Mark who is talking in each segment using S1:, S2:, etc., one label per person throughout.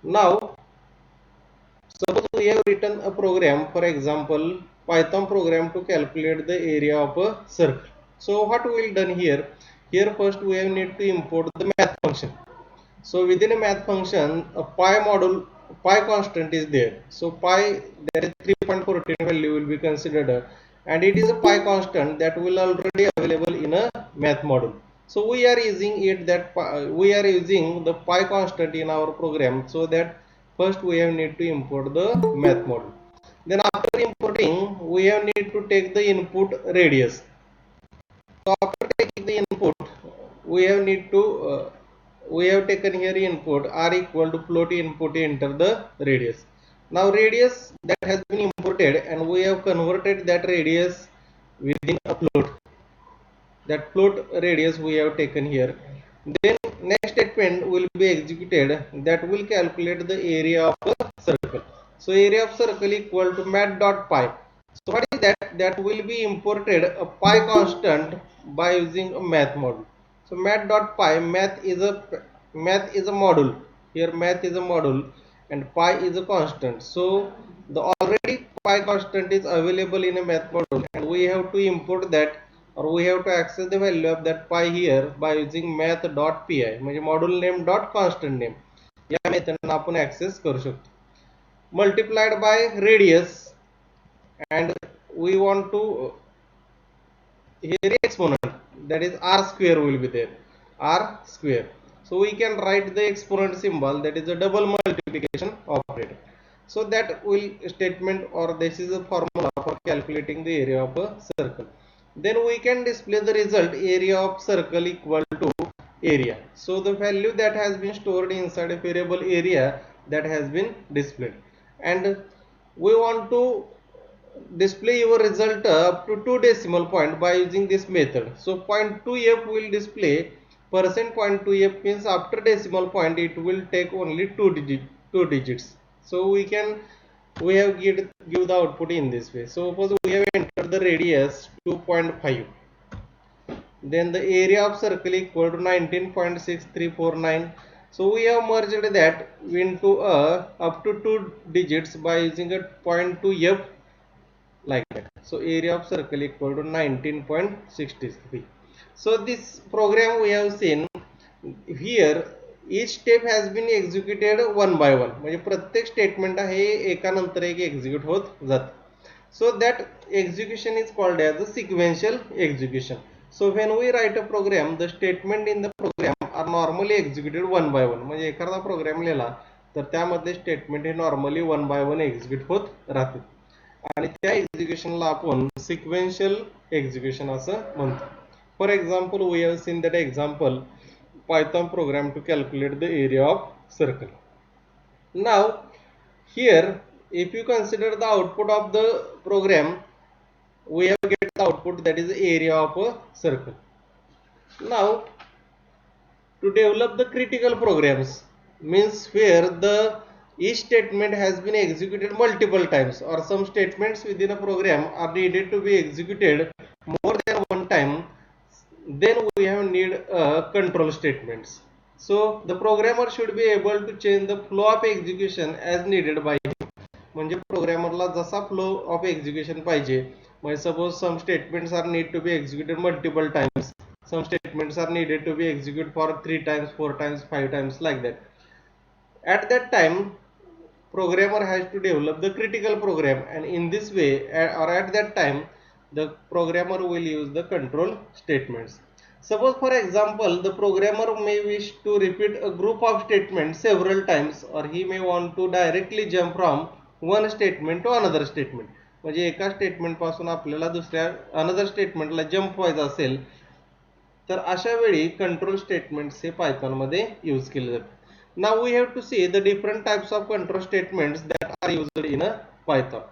S1: Now, suppose we have written a program, for example, Python program to calculate the area of a circle. So what we will done here? Here first we have need to import the math function. So within a math function, a pi module, pi constant is there. So pi, there is 3.14 value will be considered, and it is a pi constant that will already available in a math module. So we are using it that we are using the pi constant in our program. So that first we have need to import the math module. Then after importing, we have need to take the input radius. So after taking the input, we have need to we have taken here input r equal to float input, enter the radius. Now radius that has been imported and we have converted that radius within a float. That float radius we have taken here. Then next statement will be executed that will calculate the area of a circle. So area of circle equal to mat dot pi. So what is that? That will be imported a pi constant by using a math module. So math dot pi, math is a module. Here math is a module and pi is a constant. So the already pi constant is available in a math module and we have to import that, or we have to access the value of that pi here by using math.pi, म्हणजे module name dot constant name या method आपण access करू शकतो. Multiplied by radius, and we want to here exponent, that is r square will be there, r square. So we can write the exponent symbol, that is a double multiplication operator. So that will statement, or this is a formula for calculating the area of a circle. Then we can display the result area of circle equal to area. So the value that has been stored inside a variable area that has been displayed, and we want to display your result up to 2 decimal point by using this method. So 0.2f will display percent. 0.2f means after decimal point it will take only two digits. So we have give the output in this way. So suppose we have entered the radius 2.5, then the area of circle equal to 19.6349. So we have merged that into a up to 2 digits by using a 0.2f like that. So area of circle equal to 19.63. So this program we have seen here, each step has been executed one by one, म्हणजे प्रत्येक statement आहे एकानंतर एक execute होत जात. So that execution is called as a sequential execution. So when we write a program, the statement in the program are normally executed one by one. म्हणजे एखादा programme लिहिला तर त्यामध्ये स्टेटमेंट हे normally one by one execute होत राहते, आणि त्या एक्झिक्युशनला आपण सिक्वेन्शियल एक्झिक्युशन असं म्हणतो. For example we have seen that example Python program to calculate the area of circle. Now here if you consider the output of the program, we have get the output that is the area of a circle. Now to develop the critical programs, means where the each statement has been executed multiple times, or some statements within a program are needed to be executed more than one time, then we have need control statements. So the programmer should be able to change the flow of execution as needed by him. म्हणजे प्रोग्रामरला जसा flow of execution पाहिजे, म्हणजे suppose some statements are need to be executed multiple times, some statements are needed to be executed for 3 times, 4 times, 5 times, like that. At that time programmer has to develop the critical program, and in this way or at that time the programmer will use the control statements. Suppose for example the programmer may wish to repeat a group of statements several times, or he may want to directly jump from one statement to another statement. म्हणजे एका statement पासून आपल्याला दुसऱ्या another स्टेटमेंटला jump व्हायचं असेल तर अशा वेळी कंट्रोल स्टेटमेंट्स हे पायथॉन मध्ये यूज केले जातात. Now we have to see the different types of control statements that are used in a Python.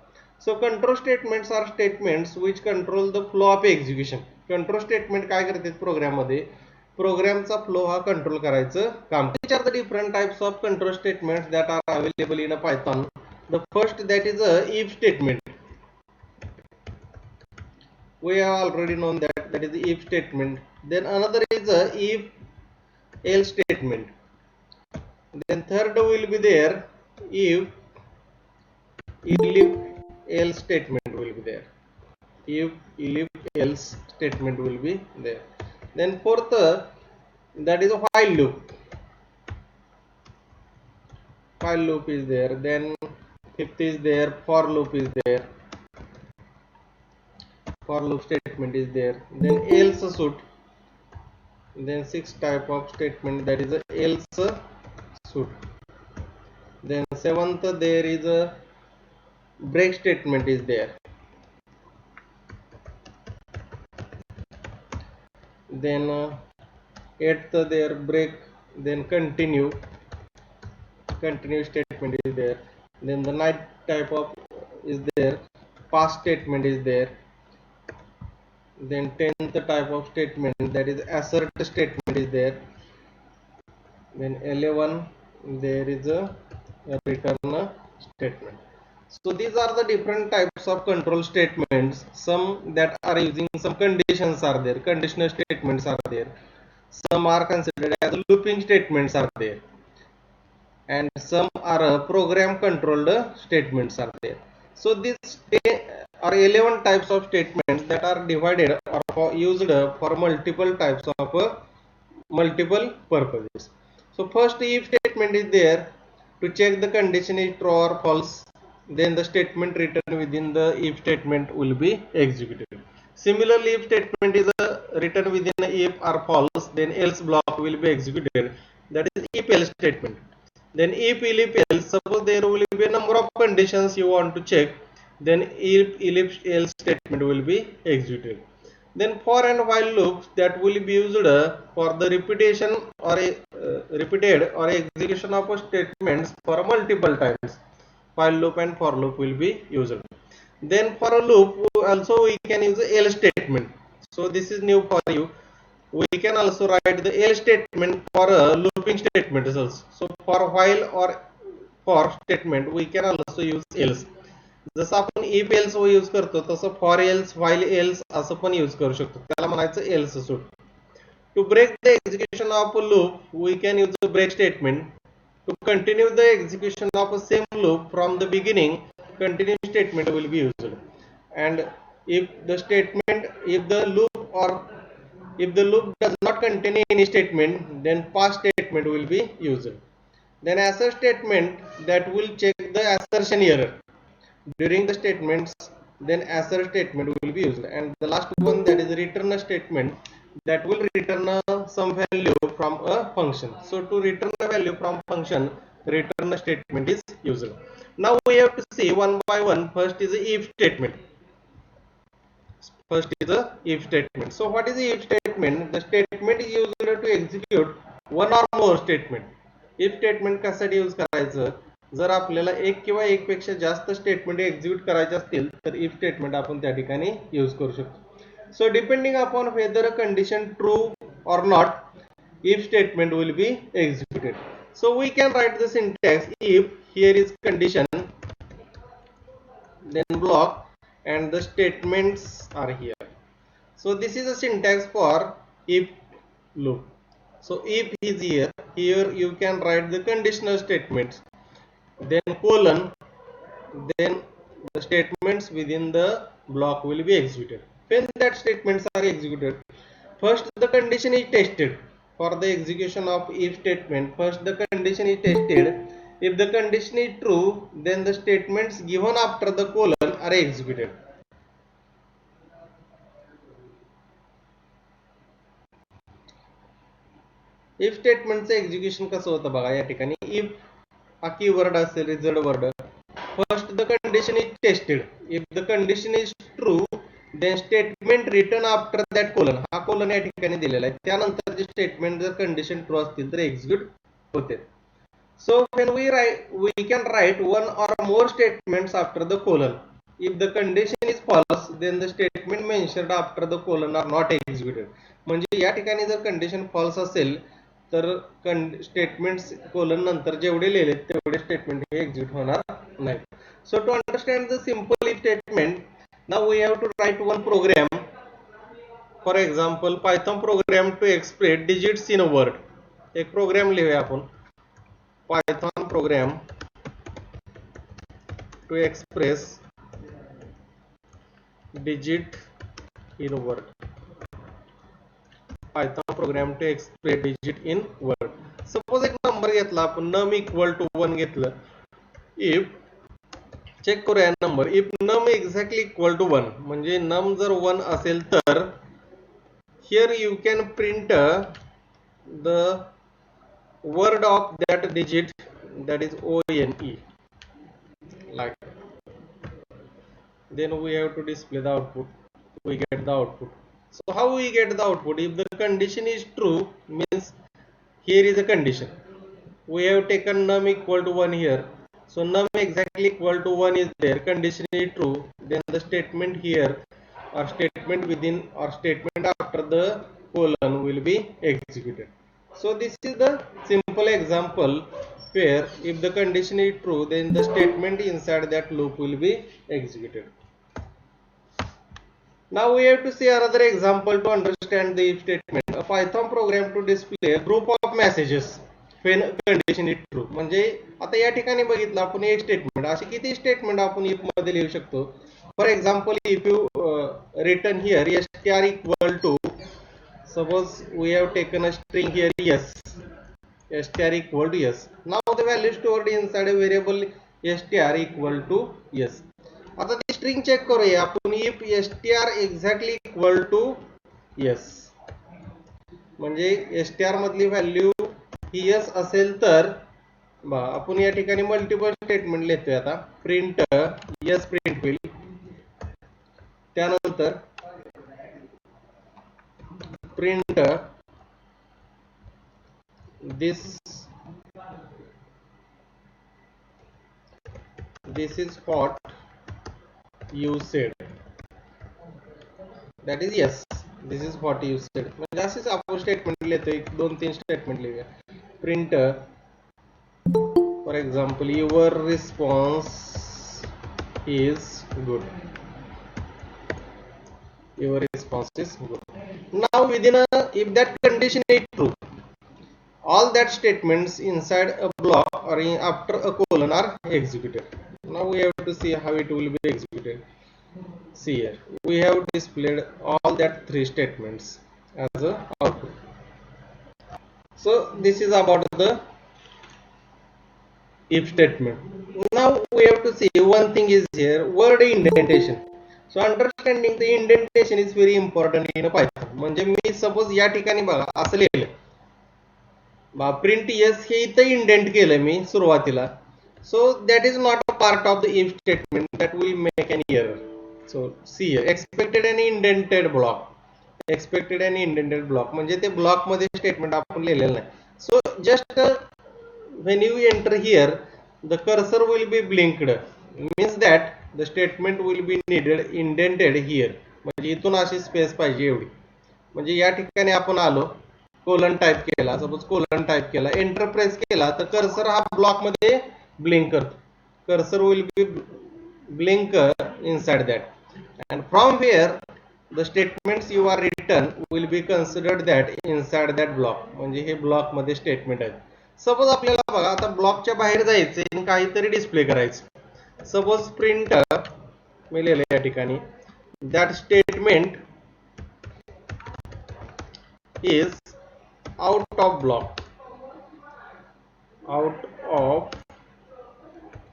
S1: So control statements are statements which control the flow of execution. Control statement काय करतात programme मध्ये, प्रोग्रामचा flow हा control करायचं काम. Which are the different types of control statements that are available in a Python? The first, that is a if statement. We have already known that is the if statement. Then another is a if else statement. Then third will be there if else statement will be there. If else statement will be there. Then fourth, that is a while loop. While loop is there. Then fifth is there, for loop is there. For loop statement is there. Then else should. Then sixth type of statement, that is a else should. Then seventh, there is a break statement is there. Then eighth, there break. Then continue statement is there. Then the ninth type of is there, past statement is there. Then 10th type of statement, that is assert statement is there. Then 11, there is a return statement. So these are the different types of control statements. Some that are using some conditions are there, conditional statements are there. Some are considered as looping statements are there, and some are program controlled statements are there. So these are 11 types of statements that are divided or used for multiple types of multiple purposes. So first, if statement is there to check the condition is true or false, then the statement written within the if statement will be executed. Similarly, if statement is written within if or false, then else block will be executed. That is if else statement. Then if else, suppose there will be a number of conditions you want to check, then if else statement will be executed. Then for and while loops that will be used for the repetition or repeated or execution of statements for multiple times. While loop and for loop will be used. Then for a loop also we can use the else statement. So this is new for you. We can also write the else statement for a looping statement also. So for while or for statement we can also use else. जसं आपण if else use करतो तसं for else while else असं पण use करू शकतो, त्याला म्हणायचं else suit. To break the execution of a loop we can use a break statement. To continue the execution of a same loop from the beginning, continue statement will be used. And if the loop does not contain any statement, then past statement will be used. Then assert statement that will check the assertion error during the statements, then assert statement will be used. And the last one, that is return a statement that will return some value from a function. So to return a value from function, return a statement is used. Now we have to see one by one. First is the if statement. First is the if statement. So what is the if statement? The statement is used to execute one or more statement. If statement कशासाठी use करायचं, जर आपल्याला एक किंवा एक पेक्षा जास्त statement execute करायचे असतील तर इफ स्टेटमेंट आपण त्या ठिकाणी यूज करू शकतो. So depending upon weather condition true or not, if statement will be executed. So we can write the syntax if, here is condition, then block, and the statements are here. So this is a syntax for if loop. So if is here, you can write the conditional statements, then colon, then the statements within the block will be executed. When that statements are executed, first the condition is tested. For the execution of if statement, first the condition is tested. If the condition is true, then the statements given after the colon are executed. If स्टेटमेंटचं execution कसं होतं बघा या ठिकाणी. If हा keyword असेल, result word. First the condition is tested. If the condition is true, then statement return after that colon. हा colon या ठिकाणी दिलेला आहे. त्यानंतर जे स्टेटमेंट जर कंडिशन ट्रू असतील तर एक्झिक्यूट होते. So when we can write one or more statements after the colon. If the condition is false, then the statement mentioned after the colon are not executed. म्हणजे या ठिकाणी जर condition false असेल तर statements colon नंतर जेवढे लिहिले तेवढे स्टेटमेंट हे एक्झिक्यूट होणार नाही. So to understand the simple if statement, now we have to write one program. For example Python program to express digits in a word. एक प्रोग्राम लिहूया आपण Python program to express digit in word. Python program to express digit in word. Suppose एक number घेतला आपण, num equal to 1 घेतलं. If check करूया number, if num exactly equal to 1, म्हणजे num जर 1 असेल तर here you can print the word of that digit, that is ONE, like then we have to display the output, we get the output. So how we get the output? If the condition is true, means here is a condition, we have taken num equal to 1 here, so num exactly equal to 1 is there, condition is true, then the statement here or statement within or statement after the colon will be executed. So this is the simple example where if the condition is true, then the statement inside that loop will be executed. Now we have to see another example to understand the if statement. A Python program to display a group of messages when condition is true. म्हणजे आता या ठिकाणी बघितलं आपण एक statement, असे किती statement आपण इफ मध्ये लिहू शकतो. For example, if you return here str equal to, suppose we have taken a string here yes, str equal to yes. Now the value stored inside a variable str equal to yes. आता ती string check करूया आपण, if str exactly equal to yes, म्हणजे str मधली value ही yes असेल तर आपण या ठिकाणी मल्टिपल स्टेटमेंट लिहितोय. आता प्रिंट yes प्रिंट होईल, त्यानंतर print this is what you said, that is yes, this is what you said. म्हणजे असेच आपण स्टेटमेंट लिहितोय, 2-3 स्टेटमेंट लिहूया. Print for example your response is good, your response is good. Now within a, if that condition is true, all that statements inside a block or after a colon are executed. Now we have to see how it will be executed. See here, we have displayed all that 3 statements as a output. So this is about the if statement. Now we have to see one thing is here, word indentation. So understanding the indentation is very important in a Python. म्हणजे मी suppose या ठिकाणी बघा असं लिहिलं, print yes हे इथं indent केलं मी सुरुवातीला. So that is not a part of the if statement, that will make an error. So see here, expected and indented block, expected and indented block म्हणजे ते ब्लॉक मध्ये स्टेटमेंट आपण लिहिलेलं नाही. So just when you enter here, the cursor will be blinked, means that the statement will be needed indented here. म्हणजे इथून अशी space पाहिजे एवढी. म्हणजे या ठिकाणी आपण आलो, कोलन टाइप केला, सपोज कोलन टाइप केला, एंटर प्रेस केला तर कर्सर हा ब्लॉक मध्ये ब्लिंक करतो. Cursor will be blink inside that, and from here the statements you are written will be considered that inside that block. म्हणजे हे block मध्ये स्टेटमेंट आहे. सपोज आपल्याला बघा आता ब्लॉकच्या बाहेर जायचं आणि काहीतरी डिस्प्ले करायचं. सपोज प्रिंट मी लिहिलं या ठिकाणी, that statement is out of block, out of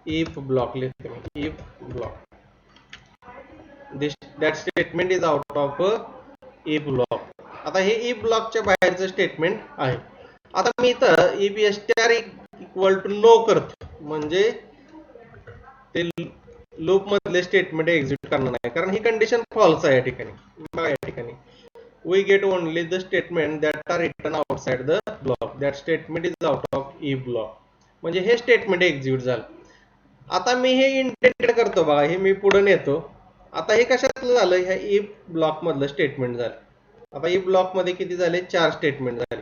S1: if block लिहितो मी, if block, that statement is out of if block. आता हे if ब्लॉकच्या बाहेरचं स्टेटमेंट आहे. आता मी इथं if str equal to no करतो, म्हणजे ते लूप मधले स्टेटमेंट एक्झिक्यूट करणार नाही, कारण ही कंडिशन फॉल्स आहे या ठिकाणी. बघा या ठिकाणी we get only the statement that are written outside the block, that statement is out of if block. म्हणजे हे स्टेटमेंट एक्झिक्यूट झालं. आता मी हे इंडेंटेड करतो बघा, हे मी पुढे नेतो. आता हे कशातलं झालं, ह्या if ब्लॉक मधलं स्टेटमेंट झालं. आता if ब्लॉक मध्ये किती झाले, 4 स्टेटमेंट झाले.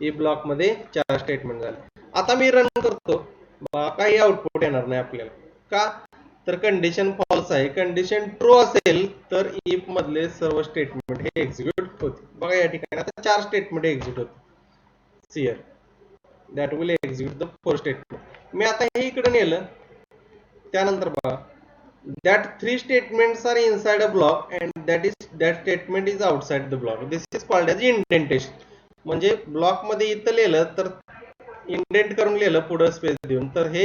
S1: if ब्लॉक मध्ये 4 स्टेटमेंट झाले. आता मी रन करतो, काही आउटपुट येणार नाही आपल्याला. का तर कंडिशन फॉल्स आहे. कंडिशन ट्रू असेल तर if मधले सर्व स्टेटमेंट हे एक्झिक्यूट होते. बघा या ठिकाणी आता 4 स्टेटमेंट एक्झिक्यूट होते. See here that will execute the first statement. मी आता हे इकडे नेलं, त्यानंतर बघा that 3 statements are inside a block and that statement is outside the block. This is called as indentation. म्हणजे ब्लॉक मध्ये इथं लिहिलं तर इंडेंट करून लिहिलं पुढे स्पेस देऊन तर हे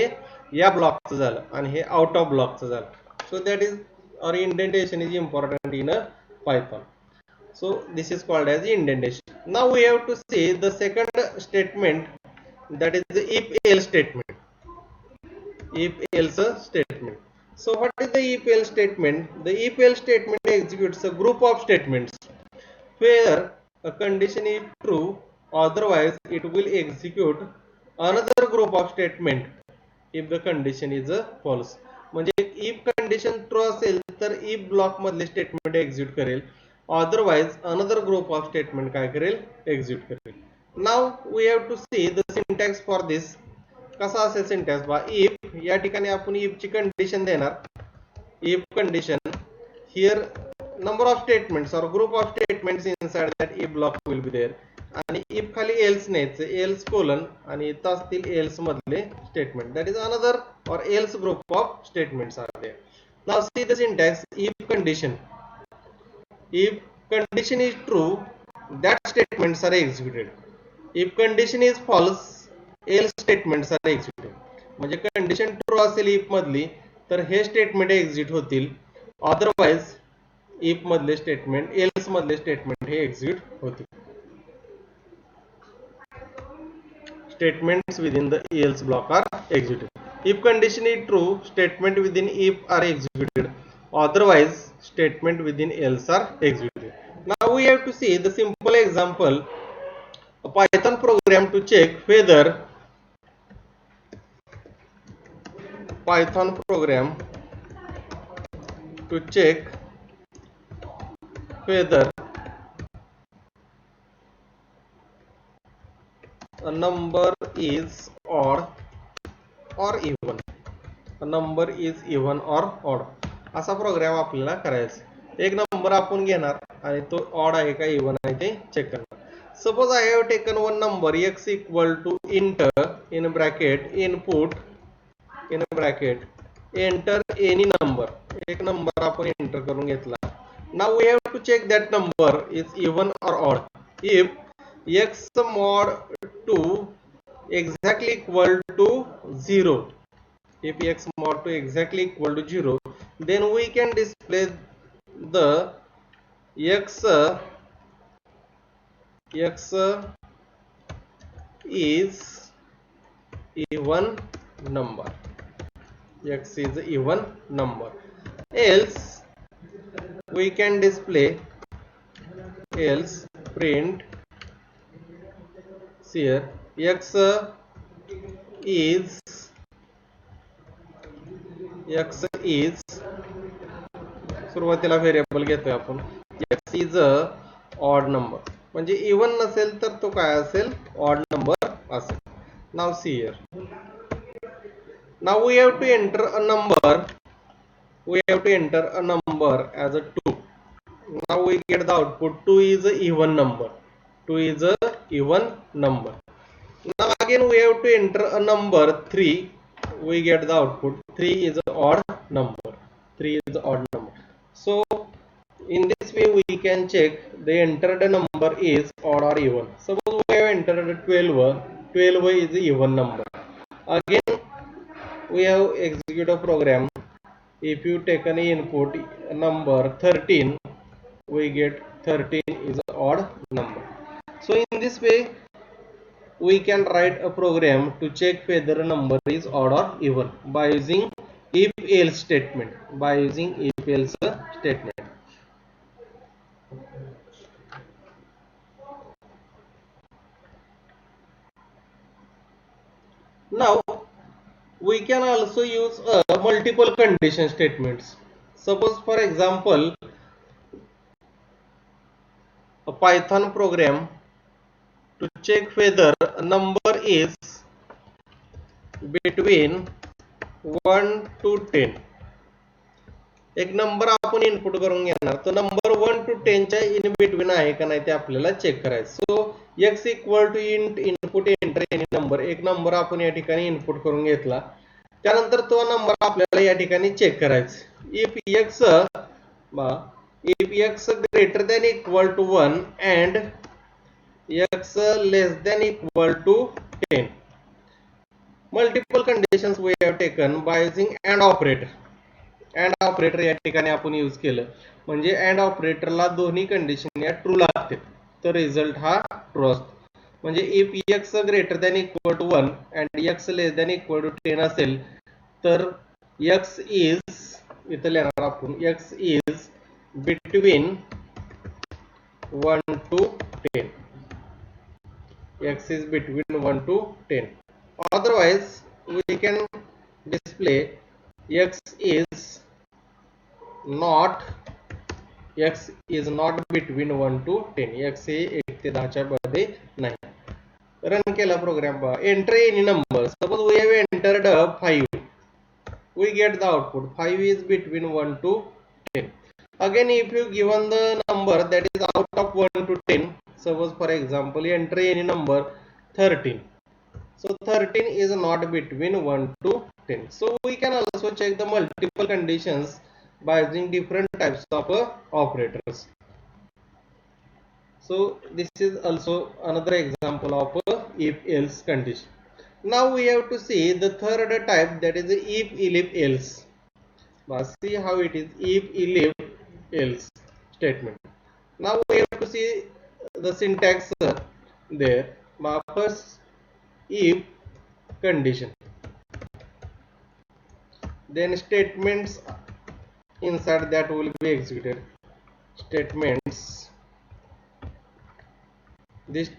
S1: या ब्लॉकचं झालं आणि हे आउट ऑफ ब्लॉकचं झालं. सो दॅट इज और indentation is important in a Python. So this is called as indentation. Now we have to see the second statement, that is the if else statement. If else statement. So what is the if else statement? The if else statement executes a group of statements where a condition is true, otherwise it will execute another group of statement if the condition is false. म्हणजे if condition true असेल तर if block मधले statement execute करेल, otherwise another group of statement काय करेल, execute करेल. Now we have to see the syntax for this. कसा असेल सिंटॅक्स बा, if या ठिकाणी आपण if ची कंडिशन देणार, if condition here number of statements or group of statements inside that if block will be there, आणि if खाली else न्यायचं, else colon आणि इथं असतील else मधले statement, that is another or else group of statements are there. Now see the syntax. If condition is true, that statements are executed. If condition is false, else statements are executed. म्हणजे condition true असेल if मधली तर हे statement execute होतील, otherwise if मधले statement, else मधले statement हे execute होतील. Statements within the else block are executed. If condition is true, statement within if are executed, otherwise statement within else are executed. Now we have to see the simple example, a Python program to check whether a number is odd or even. A number is even or odd. असा programme आपल्याला करायचा. एक number आपण घेणार आणि तो odd आहे का इवन आहे ते चेक करणार. Suppose I have taken one number x equal to int in bracket input in bracket enter any number. एक नंबर आपण एंटर करून घेतला. Now we have to check that number is even और odd. If x mod 2 exactly equal to 0, if x mod 2 exactly equal to 0, then we can display the x is even number. X is even number. Else we can display, else print here x is सुरुवातीला variable घेतोय आपण, x is a odd number. म्हणजे even नसेल तर तो काय असेल, odd number असेल. Now see here, now we have to enter a number as a 2. now we get the output 2 is a even number. 2 is a even number. Now again we have to enter a number 3. We get the output 3 is an odd number. 3 is an odd number. So in this way we can check the entered number is odd or even. Suppose we have entered 12. 12 is an even number. Again we have execute a program. If you take an input number 13, we get 13 is an odd number. So in this way we can write a program to check whether a number is odd or even by using if else statement. Now we can also use multiple condition statements. Suppose for example a Python program to check whether a number is between 1 to 10. एक number आपण input करून घेणार, तो number 1 to 10 च्या in between आहे का नाही ते आपल्याला चेक करायचं. So x equal to int input enter any number, एक नंबर आपण या ठिकाणी इनपुट करून घेतला, त्यानंतर तो नंबर आपल्याला या ठिकाणी चेक करायचा. If x greater than equal to 1 and x less than equal to 10. Multiple conditions we have taken by using and operator. And operator या ठिकाणी आपण यूज केलं, म्हणजे अँड ऑपरेटरला दोन्ही कंडिशन या ट्रू लागते, तर रिझल्ट हा ट्रू असतो. म्हणजे if x greater than equal to 1 and x less than equal to 10 असेल, तर x इज, इथं लिहिणार आपण, x is between 1 to 10. x is between 1 to 10. Otherwise we can display x is not between 1 to 10. x हे 1 ते 10 च्या मध्ये नाही. रन केला प्रोग्राम पहा. Enter any number. Suppose we have entered 5. We get the output 5 is between 1 to 10. Again, if you given the number that is out of 1 to 10, suppose for example enter any number 13. So 13 is not between 1 to 10. So we can also check the multiple conditions by using different types of operators. So this is also another example of if else condition. Now we have to see the third type, that is if elif else. See how it is if elif else statement. Now we have to see the syntax there. First if condition, then statements inside that will be executed. Statements,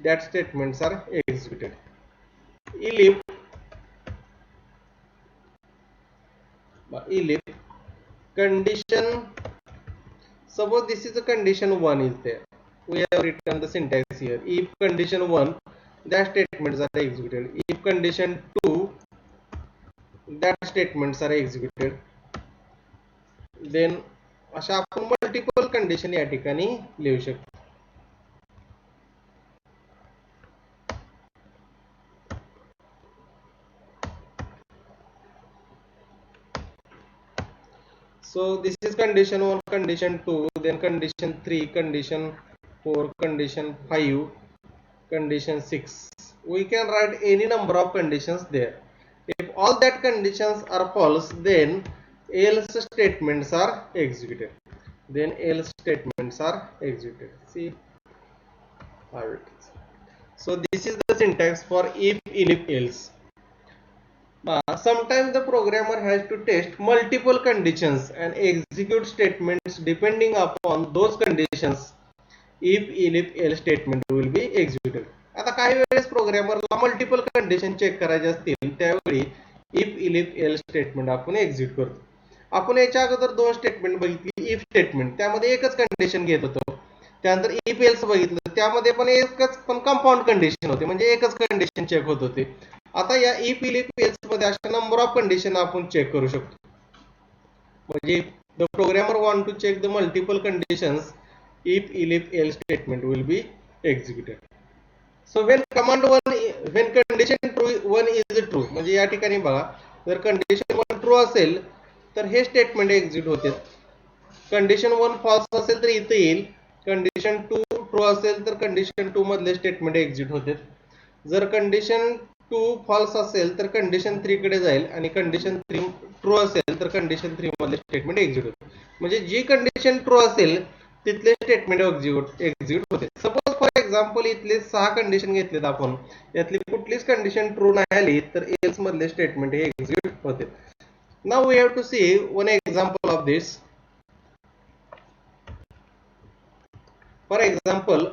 S1: that statements are executed. Elif condition, suppose this is a condition 1 is there, we have written the syntax here. If condition 1, that statements are executed. If condition 2, that statements are executed. Then अशा आपण multiple condition या ठिकाणी लिहू शकतो. So this is condition 1, condition 2, then condition 3, condition 4, condition 5, condition 6. We can write any number of conditions there. If all that conditions are false, then else statements are executed. Then else statements are executed. See how it is. So this is the syntax for if, elif, else. Sometimes the programmer has to test multiple conditions and execute statements depending upon those conditions. If, elif, else statement will be executed. आता काही वेळेस प्रोग्रामरला multiple condition check करायचे असतील, त्यावेळी if, इलिफ, else statement आपण execute करतो. आपण याच्या अगोदर दोन स्टेटमेंट बघितली. इफ स्टेटमेंट, त्यामध्ये एकच कंडिशन घेत होतो. त्यानंतर इफ एल्स बघितलं, त्यामध्ये पण एकच पण कंपाऊंड कंडिशन होते, म्हणजे एकच कंडिशन चेक होत होते. आता या इफ, इलिफ, एल्स मध्ये अशा नंबर ऑफ कंडिशन आपण चेक करू शकतो. म्हणजे the programmer want to check the multiple conditions, if, elif, else statement will be executed. So when command 1, when condition 1 is true, म्हणजे या ठिकाणी बघा, जर कंडिशन 1 ट्रू असेल तर हे स्टेटमेंट एक्झिक्यूट होते. कंडिशन 1 फॉल्स असेल तर इथे येईल. कंडिशन 2 ट्रू असेल तर कंडिशन 2 मधले स्टेटमेंट एक्झिक्यूट होते. जर कंडिशन 2 फॉल्स असेल तर कंडिशन 3 कडे जाईल, आणि कंडिशन 3 ट्रू असेल तर कंडिशन 3 मधले स्टेटमेंट एक्झिक्यूट होते. म्हणजे जी कंडिशन ट्रू असेल तिथले स्टेटमेंट एक्झिक्यूट होते. सपोज फॉर एक्झाम्पल इथले 6 कंडिशन घेतलेत आपण, यातली कुठलीच कंडिशन ट्रू नाही आली तर एल्स मधले स्टेटमेंट हे एक्झिक्यूट होते. Now we have to see one example of this. For example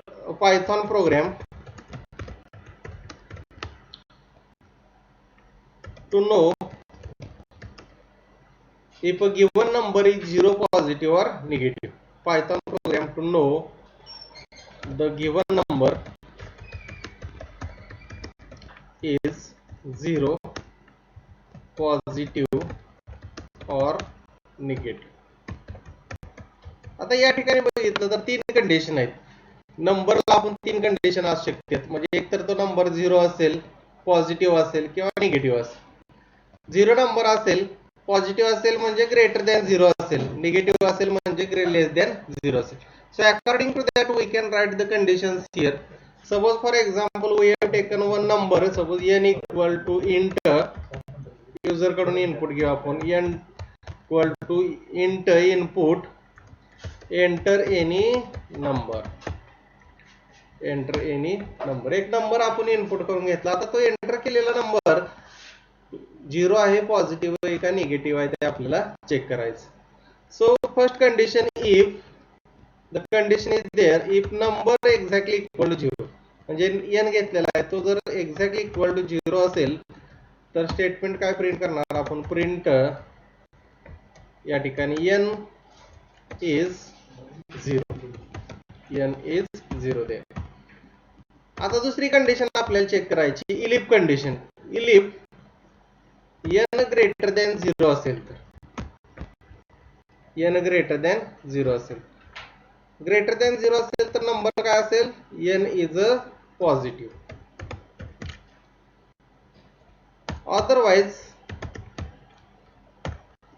S1: Python program to know if a given number is 0, positive or negative. Python program to know the given number is 0, positive or negative. आता या ठिकाणी बघितलं तर 3 condition आहेत. नंबरला आपण 3 condition असू शकतात, म्हणजे एकतर तो नंबर 0 असेल, पॉझिटिव्ह असेल किंवा निगेटिव्ह असेल. 0 नंबर असेल, पॉझिटिव्ह असेल म्हणजे ग्रेटर दॅन 0 असेल, निगेटिव्ह असेल म्हणजे लेस दॅन 0 असेल. So according to that we can write the conditions here. Suppose for example we have taken one number, suppose n equal to int, user कडून input घेऊ आपण, n equal to int input enter any number, enter any number. एक number आपण input करून घेतला. आता तो enter केलेला नंबर 0 आहे, पॉझिटिव्ह आहे का निगेटिव्ह आहे ते आपल्याला चेक करायचं. So first condition, if the condition is there, if number exactly equal to 0, म्हणजे n घेतलेला आहे तो जर एक्झॅक्टली इक्वल टू 0 असेल तर स्टेटमेंट काय प्रिंट करणार आपण, प्रिंट या ठिकाणी n इज 0, n इज 0 दे. आता दुसरी कंडिशन आपल्याला चेक करायची, इलिफ कंडिशन. इलिफ n ग्रेटर दॅन 0 असेल तर, n ग्रेटर दॅन 0 असेल, ग्रेटर दॅन 0 असेल तर नंबर काय असेल, n is a positive. Otherwise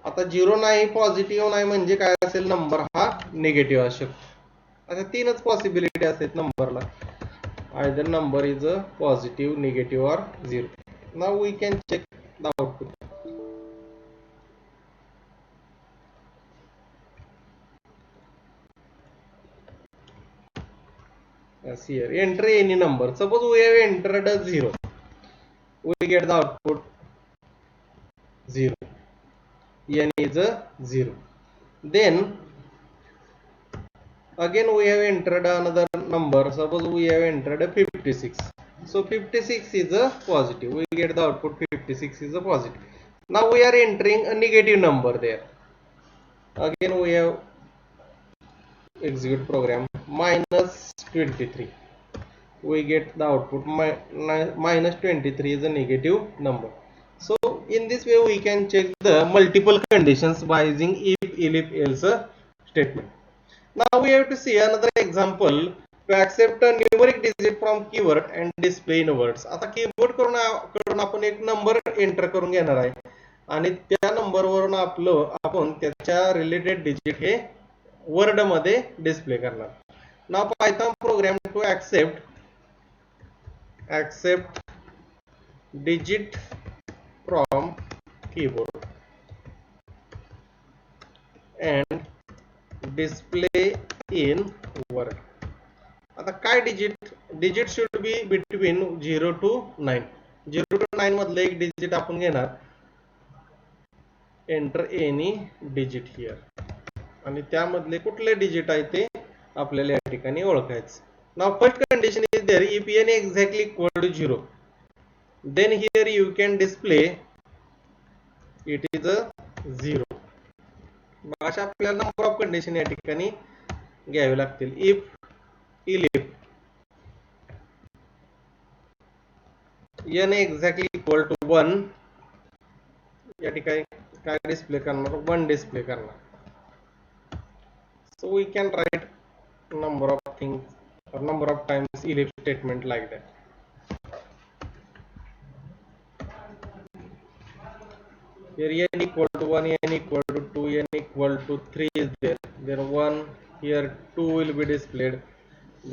S1: आता 0 नाही, पॉझिटिव्ह नाही म्हणजे काय असेल, नंबर हा निगेटिव्ह असू शकतो. आता 3च पॉसिबिलिटी असतात नंबरला, either number is a positive, negative और 0. Now we can check the output. As here, enter any number. Suppose we have entered a 0, we get the output 0, n is a 0. Then again we have entered another number, suppose we have entered a 56, so 56 is a positive, we get the output 56 is a positive. Now we are entering a negative number there, again we have execute program, minus 23, we get the output minus 23 is a negative number. So in this way we can check the multiple conditions by using if, elif, else statement. Now we have to see another example to accept a numeric digit from keyword and display in words. आता keyword करून आपण एक number enter करून घेणार आहे आणि त्या नंबरवरून आपण त्याच्या रिलेटेड डिजिट हे वर्ड मध्ये डिस्प्ले करणार. Now Python program to accept digit from keyboard and display in word. आता काय digit should be between 0 to 9, 0 to 9 मधलं एक डिजिट आपण घेणार, एंटर एनी डिजिट हिअर, आणि त्यामधले कुठले डिजिट आहे ते आपल्याला या ठिकाणी ओळखायचं. Now first condition is there, if n exactly equal to 0, then here you can display it is a 0. अशा आपल्याला नंबर ऑफ कंडिशन या ठिकाणी घ्यावे लागतील. If, elif n exactly equal to 1, या ठिकाणी काय डिस्प्ले करणार, 1 डिस्प्ले करणार. So we can write number of things or number of times elif statement like that. Here n equal to 1, n equal to 2, n equal to 3 is there. Then 1, here 2 will be displayed.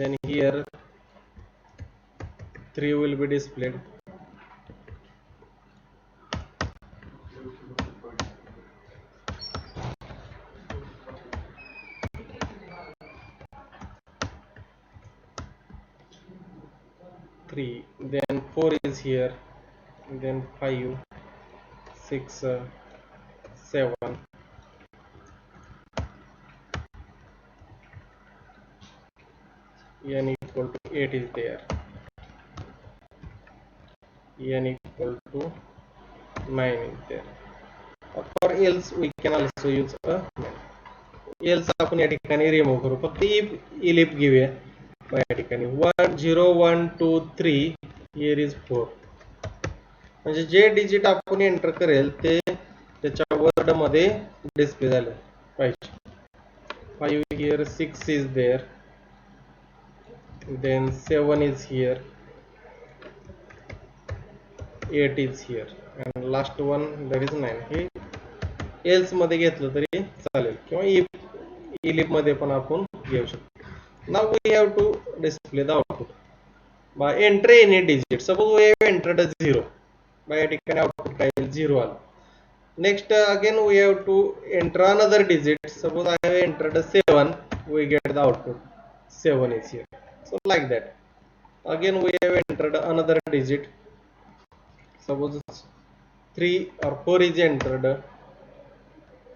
S1: Then here 3 will be displayed. Then 4 is here, then 5, 6, 7, n equal to 8 is there, n equal to 9 is there. For else we can also use a else आपण या ठिकाणी remove करू, फक्त if, elif घेऊया. या ठिकाणी 1, 0, 1, 2, 3, here is 4, म्हणजे जे डिजिट आपण एंटर करेल ते त्याच्या वर्ड मध्ये डिस्प्ले झालं पाहिजे. 5 here, 6 is there, then 7 is here, 8 is here, and last one that is 9. हे एल्स मध्ये घेतलं तरी चालेल किंवा इलिप मध्ये पण आपण घेऊ शकतो. Now we have to display the output by enter any digit. Suppose we have entered 0, by या ठिकाणी आउटपुट काय 0 आलं. Next again we have to enter another digit. Suppose I have entered 7, we get the output 7 is here. So like that. Again we have entered another digit. Suppose 3 or 4 is entered,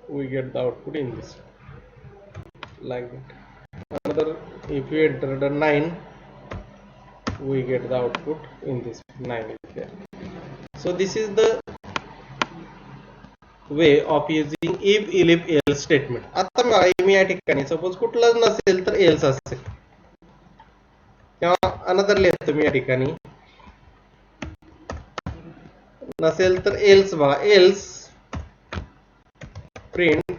S1: we get the output in this, like that. Another, if you entered 9, we get the output in this, 9 is there. So this is the way of using if, elif, else statement. आता मी या ठिकाणी suppose कुठलाच नसेल तर else असेल किंवा another लिहितो मी या ठिकाणी, नसेल तर एल्स बघा, एल्स प्रिंट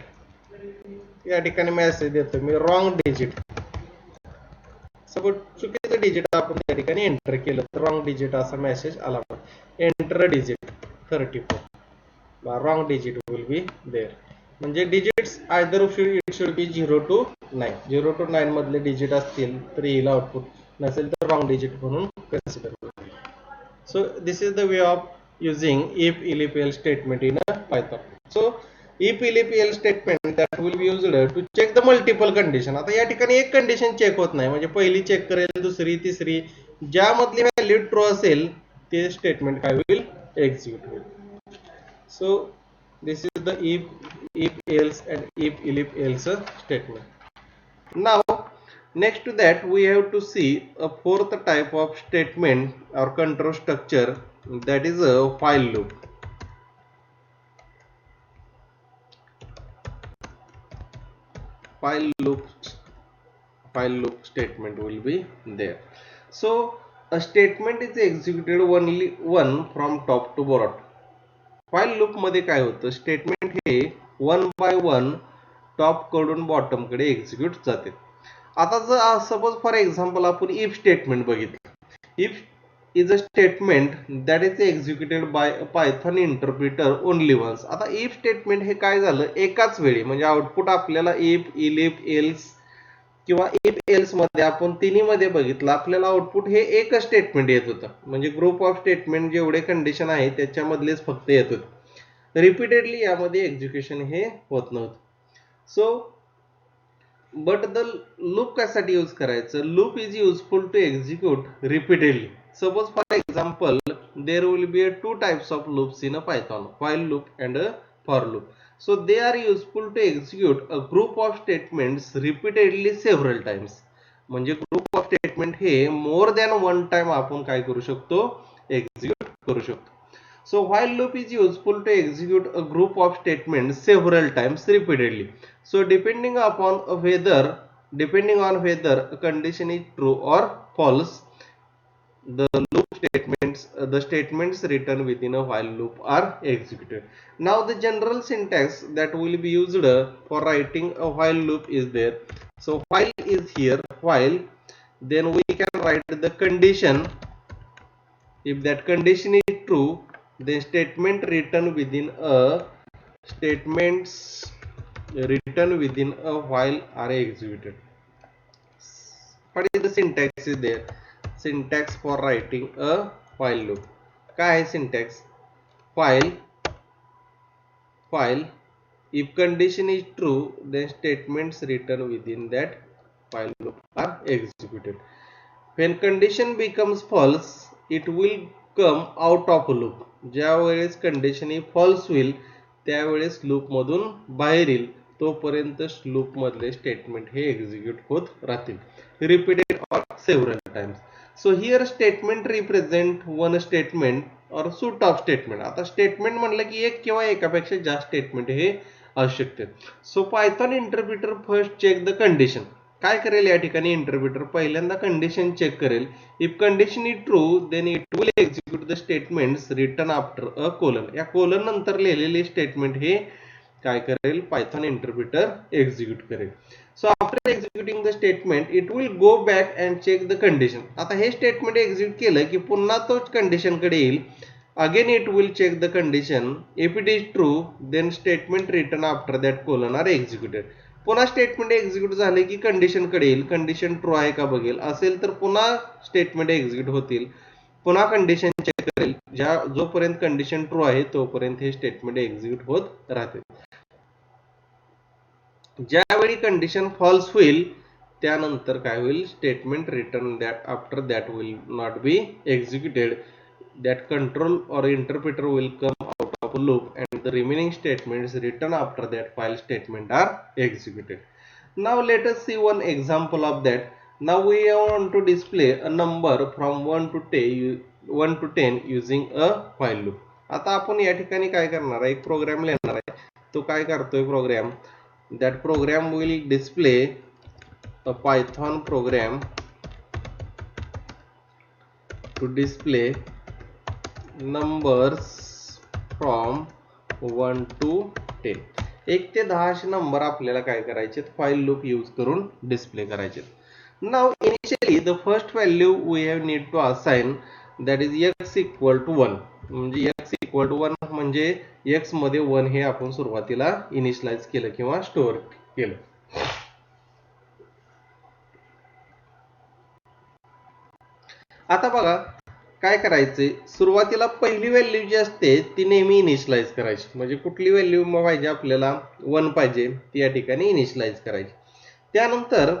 S1: या ठिकाणी मेसेज देतो मी रॉंग डिजिट. सपोज चुकीचं डिजिट आपण या ठिकाणी एंटर केलं तर रॉंग डिजिट असा मेसेज आला. Enter digit 34, wrong digit will be there. म्हणजे digits either it should be 0 to 9. 0 to 9 मधले डिजिट असतील तर येईल आउटपुट, नसेल तर रॉंग डिजिट म्हणून कन्सिडर होईल. So this is the way of using if, elif, else statement in a Python. So if, elif, else statement that will be used to check the multiple condition. आता या ठिकाणी एक condition check होत नाही, म्हणजे पहिली check करेल, दुसरी, तिसरी, ज्यामधली व्हॅल्यू ट्रू असेल ते स्टेटमेंट काय होईल, एक्झिक्यूट होईल. So this is the if, else and if, elif, else statement. Now next to that we have to see a fourth type of statement or control structure, that is a while loop. While loop statement will be there. So a statement is executed only one from top to bottom. while loop मध्ये काय होतं, statement हे 1 by 1 top कडून bottom कडे execute जाते. आता जर suppose for example आपण इफ स्टेटमेंट बघितलं. If is a statement that is executed by a Python interpreter only once. आता if statement हे काय झालं, एकाच वेळी, म्हणजे आउटपुट आपल्याला if, elif, else किंवा if, else मध्ये आपण तिन्ही मध्ये बघितलं, आपल्याला आउटपुट हे एकच स्टेटमेंट येत होतं. म्हणजे ग्रुप ऑफ स्टेटमेंट जेवढे कंडिशन आहे त्याच्यामधलेच फक्त येत होते. रिपीटेडली यामध्ये एक्झिक्युशन हे होत नव्हतं. सो बट द लूप कशासाठी यूज करायचं, loop is useful to execute repeatedly. Suppose for example there will be two types of loops in a Python, while loop and a for loop. So they are useful to execute a group of statements repeatedly several times. म्हणजे group of statement हे more than one time आपण काय करू शकतो, execute करू शकतो. So while loop is useful to execute a group of statements several times repeatedly. So depending on whether a condition is true or false, the statements written within a while loop are executed. Now the general syntax that will be used for writing a while loop is there. So while is here, while, then we can write the condition. If that condition is true, then statements written within a while are executed. What is the syntax is there? Syntax for writing a while loop. काय आहे syntax? while if condition is true, then statements written within that while loop are executed. When condition becomes false, it will come out of loop. ज्या वेळेस condition ही false होईल त्यावेळेस loop मधून बाहेर येईल, तोपर्यंत लूप मधले स्टेटमेंट हे एक्झिक्यूट होत राहतील, repeated or several times. So here statement represent one statement or suite of statement. आता स्टेटमेंट म्हणलं की एक किंवा एकापेक्षा जास्त स्टेटमेंट हे असू शकते. So Python interpreter first check the condition. काय करेल या ठिकाणी इंटरप्रिटर पहिल्यांदा कंडिशन चेक करेल. If condition is true, then it will execute the statements written after a colon. या कोलन नंतर लिहिलेले स्टेटमेंट हे काय करेल, पायथॉन इंटरप्रिटर एक्झिक्यूट करेल. So after after executing the statement it will go back and check the condition. आता हे statement execute केलं की पुन्हा तो कंडिशन कडे येईल. Again it will check the condition. If it is true then statement return after that colon are executed. पुन्हा statement execute झाले की कंडिशन कडे येईल, कंडिशन ट्रू आहे का बघेल, असेल तर पुन्हा स्टेटमेंट एक्झिक्यूट होतील, पुन्हा कंडिशन चेक करेल. जोपर्यंत कंडिशन ट्रू आहे तोपर्यंत हे स्टेटमेंट एक्झिक्यूट होत राहते. ज्यावेळी कंडिशन फॉल्स होईल त्यानंतर काय होईल, statement return that after that will not be executed. That control or interpreter will come out of a loop and the remaining statements written after that file statement are executed. Now let us see one example of that. Now we want to display a number from 1 to 10 using a while loop. आता आपण या ठिकाणी काय करणार आहे, एक programme लिहिणार आहे. तो काय करतोय programme, that program will display a Python program to display numbers from 1 to 10. 1 ते 10 असे नंबर आपल्याला काय करायचे, फाइल लूप यूज करून डिस्प्ले करायचे. Now initially the first value we have need to assign that is x equal to 1. म्हणजे x equal to 1 म्हणजे x मध्ये 1 हे आपण सुरुवातीला इनिशियलाइज केलं किंवा स्टोअर केलं. आता बघा काय करायचे, सुरुवातीला पहिली व्हॅल्यू जी असते ती नेहमी इनिशियलाइज करायची. म्हणजे कुठली व्हॅल्यू पाहिजे आपल्याला, 1 पाहिजे, ती या ठिकाणी इनिशियलाइज करायची. त्यानंतर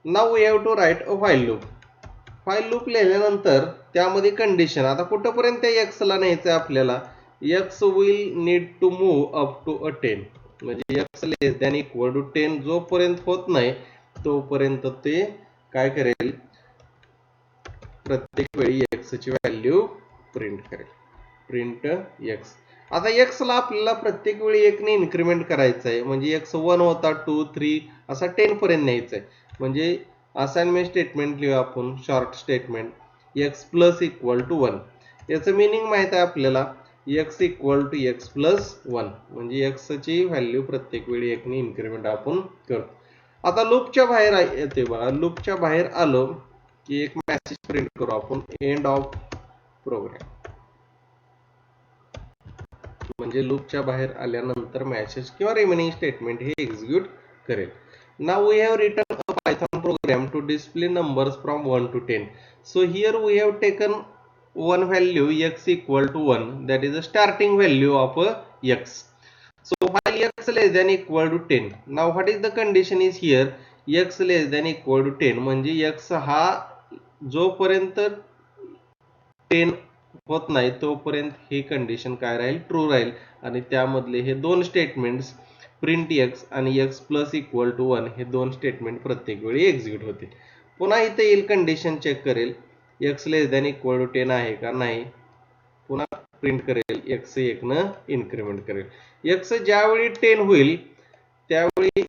S1: now we have to write a while loop. While loop लिहिल्यानंतर त्यामध्ये कंडिशन, आता कुठपर्यंत x ला न्यायचं आपल्याला, x will need to move up to a 10. म्हणजे x less than equal to 10 जोपर्यंत होत नाही तोपर्यंत ते काय करेल, प्रत्येक वेळी x ची व्हॅल्यू प्रिंट करेल. Print x. आता x ला आपल्याला प्रत्येक वेळी 1 ने इन्क्रीमेंट करायचं आहे. म्हणजे x 1 होता, 2, 3 असा 10 पर्यंत न्यायचा आहे. म्हणजे असाइनमेंट स्टेटमेंट लिहू आपण, short statement, x plus equal to 1. याचं मीनिंग माहित आहे आपल्याला, x equal to x plus 1. म्हणजे x ची व्हॅल्यू प्रत्येक वेळी 1 ने इन्क्रीमेंट आपण करतो. आता लूपच्या बाहेर येते बघा, लूपच्या बाहेर आलो की एक मेसेज प्रिंट करू आपण, एंड ऑफ प्रोग्राम. म्हणजे लूपच्या बाहेर आल्यानंतर मेसेज किंवा रिमेनिंग स्टेटमेंट हे एक्झिक्यूट करेल. Now we have written a Python program to display numbers from 1 to 10. So here we have taken one value x equal to 1, that is the starting value of x. So while x less than equal to 10, now what is the condition is here, x less than equal to 10 म्हणजे x हा जोपर्यंत 10 होत नाही तोपर्यंत ही condition काय राहील, true राहील. आणि त्यामधले हे दोन स्टेटमेंट्स प्रिंट x आणि x प्लस इक्वल टू 1 हे दोन स्टेटमेंट प्रत्येक वेळी एक्झिक्यूट होतील. पुन्हा इथे येईल, कंडिशन चेक करेल, x less than equal to 10 आहे का नाही, पुन्हा प्रिंट करेल, x 1 न इन्क्रीमेंट करेल. x ज्यावेळी 10 होईल त्यावेळी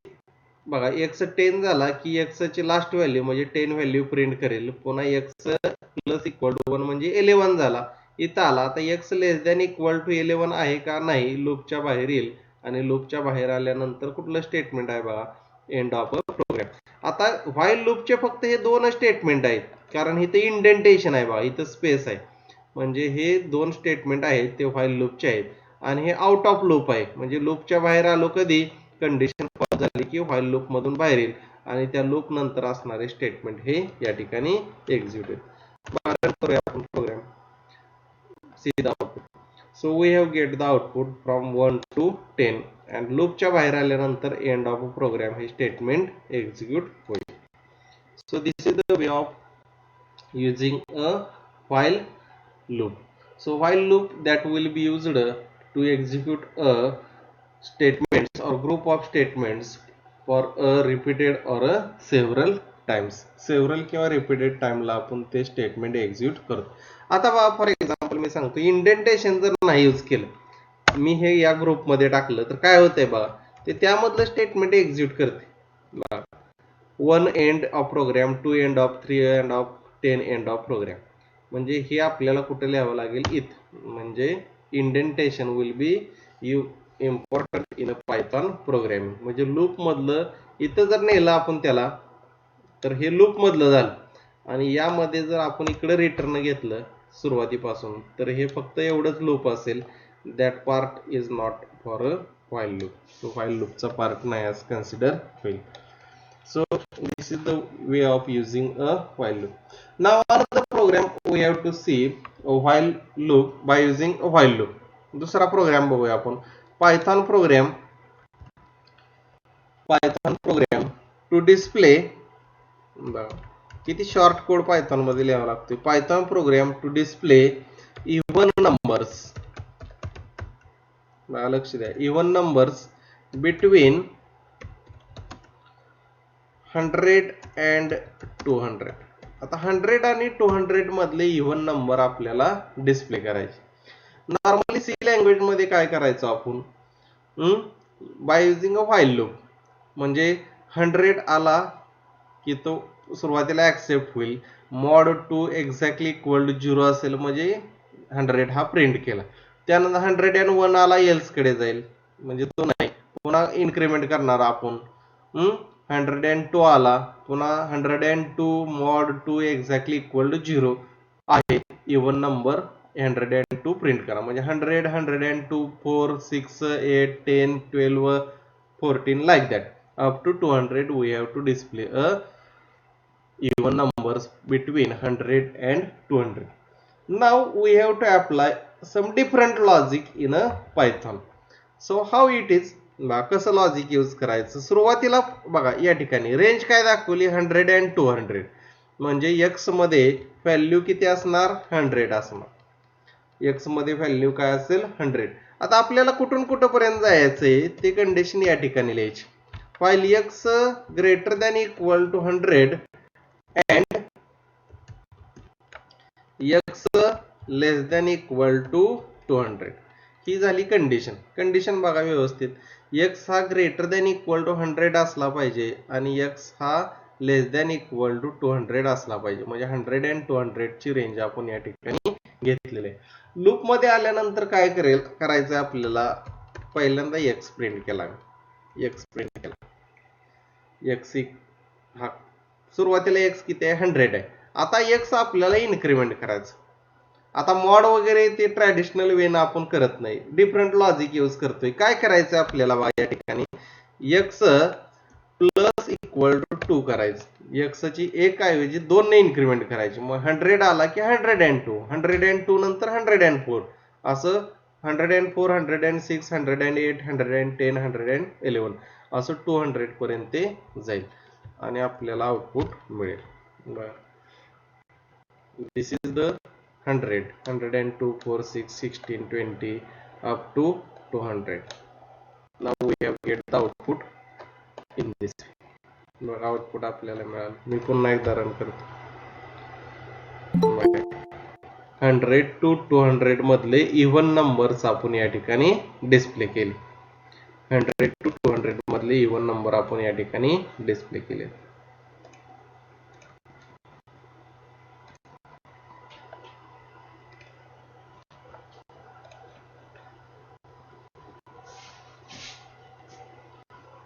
S1: बघा x 10 झाला की x ची लास्ट व्हॅल्यू म्हणजे 10 व्हॅल्यू प्रिंट करेल. पुन्हा x प्लस इक्वल टू 1 म्हणजे 11 झाला, इथं आला. आता x less than equal to 11 आहे का नाही, लूपच्या बाहेर येईल. आणि लूपच्या बाहेर आल्यानंतर कुठलं स्टेटमेंट आहे बघा, एंड ऑफ अ प्रोग्राम. आता व्हाईल लूपचे फक्त हे दोन स्टेटमेंट आहेत, कारण इथे इंडेंटेशन आहे बघा, इथं स्पेस आहे. म्हणजे हे दोन स्टेटमेंट आहेत ते व्हाईल लूपचे आहेत. आणि हे आउट ऑफ लूप आहे, म्हणजे लूपच्या बाहेर आलो कधी, कंडिशन फॉल्स झाली की व्हाईल लूप मधून बाहेर येईल आणि त्या लूप नंतर असणारे स्टेटमेंट हे या ठिकाणी एक्झिक्यूट होईल. करूया आपण program, see the output. So we have get the output from 1 to 10 and लूपच्या बाहेर आल्यानंतर एंड ऑफ अ प्रोग्राम हे स्टेटमेंट एक्झिक्यूट होईल. So this is the way of using a while loop. So while loop that will be used to execute a statements or group of statements for a repeated or a several times. Several किंवा repeated time ला आपण ते statement execute करतो. आता बघा for example मी सांगतो, indentation जर नाही यूज केलं, मी हे या ग्रुप मध्ये टाकलं तर काय होतंय बघा, ते त्यामधलं स्टेटमेंट एक्झिक्यूट करते. 1 end of program, 2 end of, 3 end of, 10 end of program. म्हणजे हे आपल्याला कुठे लिहावं लागेल, इथं. म्हणजे indentation will be important in a Python programming. म्हणजे लूप मधलं इथं जर नेलं आपण त्याला तर हे लूप मधलं झालं आणि यामध्ये जर आपण इकडे रिटर्न घेतलं सुरुवातीपासून तर हे फक्त एवढंच लूप असेल. That part is not for a while loop. तो व्हाईल लूपचा पार्ट नाही as कन्सिडर होईल. So this is the way of using a while loop. Now another program we have to see a while loop by using a while loop. दूसरा program बघूया आपण. Python program to display किती short code Python मध्ये लिहावा लागतो. Python program to display even numbers. लक्ष द्या, even numbers between 100 and 200. आता 100 आणि 200 मधले इव्हन नंबर आपल्याला डिस्प्ले करायचे. नॉर्मली सी लँग्वेज मध्ये काय करायचं आपण, by using a while loop. म्हणजे 100 आला की तो सुरुवातीला ऍक्सेप्ट होईल. मॉड 2 एक्झॅक्टली इक्वल टू 0 असेल म्हणजे 100 हा प्रिंट केला. त्यानंतर 101 आला एल्स कडे जाईल म्हणजे तो नाही, पुन्हा इन्क्रीमेंट करणार आपण. 102 आला, पुन्हा 102 मॉड 2 एक्झॅक्टली इक्वल टू 0 आहे इव्हन नंबर 102 प्रिंट करा. म्हणजे 100, 102, 4, 6, 8, 10, 12, 14 like that up to 200 we have to display a even numbers between 100 and 200. Now we have to apply some different logic in a Python. So how it is, कसं logic use करायचं. सुरुवातीला बघा या ठिकाणी range काय दाखवली 100 and 200. म्हणजे x मध्ये व्हॅल्यू किती असणार 100 असणार. x मध्ये व्हॅल्यू काय असेल 100. आता आपल्याला कुठून कुठपर्यंत जायचंय ते कंडिशन या ठिकाणी लिहायची. while x greater than equal to 100 and x less than equal to 200. ही झाली कंडिशन. कंडिशन बघा व्यवस्थित, x हा ग्रेटर दॅन इक्वल टू 100 असला पाहिजे आणि x हा लेस दॅन इक्वल टू 200 असला पाहिजे. म्हणजे 100 and 200 ची रेंज आपण या ठिकाणी घेतलेली आहे. लूप मध्ये आल्यानंतर काय करायचं आपल्याला, पहिल्यांदा x प्रिंट केला. x हा सुरुवातीला x किती आहे 100 आहे. आता x आपल्याला इन्क्रीमेंट करायचं. आता मॉड वगैरे ते ट्रॅडिशनल वे ना आपण करत नाही, डिफरंट लॉजिक यूज करतोय. काय करायचं आपल्याला या ठिकाणी x प्लस इक्वल टू 2 करायचं. x ची 1 ऐवजी 2 ने इन्क्रीमेंट करायची. मग 100 आला की 102, 102 नंतर 104 असं 104, 106, 108, 110, 111 असं 200 पर्यंत जाईल आणि आपल्याला आउटपुट मिळेल. दिस is the 100, 102, 4, 6, 16, 20 up to 200. Now we have get the output in this way. मग आउटपुट आपल्याला मिळालं. मी पुन्हा एकदा रन करतो. 100 to 200 मधले इव्हन नंबर्स आपण या ठिकाणी डिस्प्ले केले. 100 to 200 मधले इव्हन नंबर आपण या ठिकाणी डिस्प्ले केले.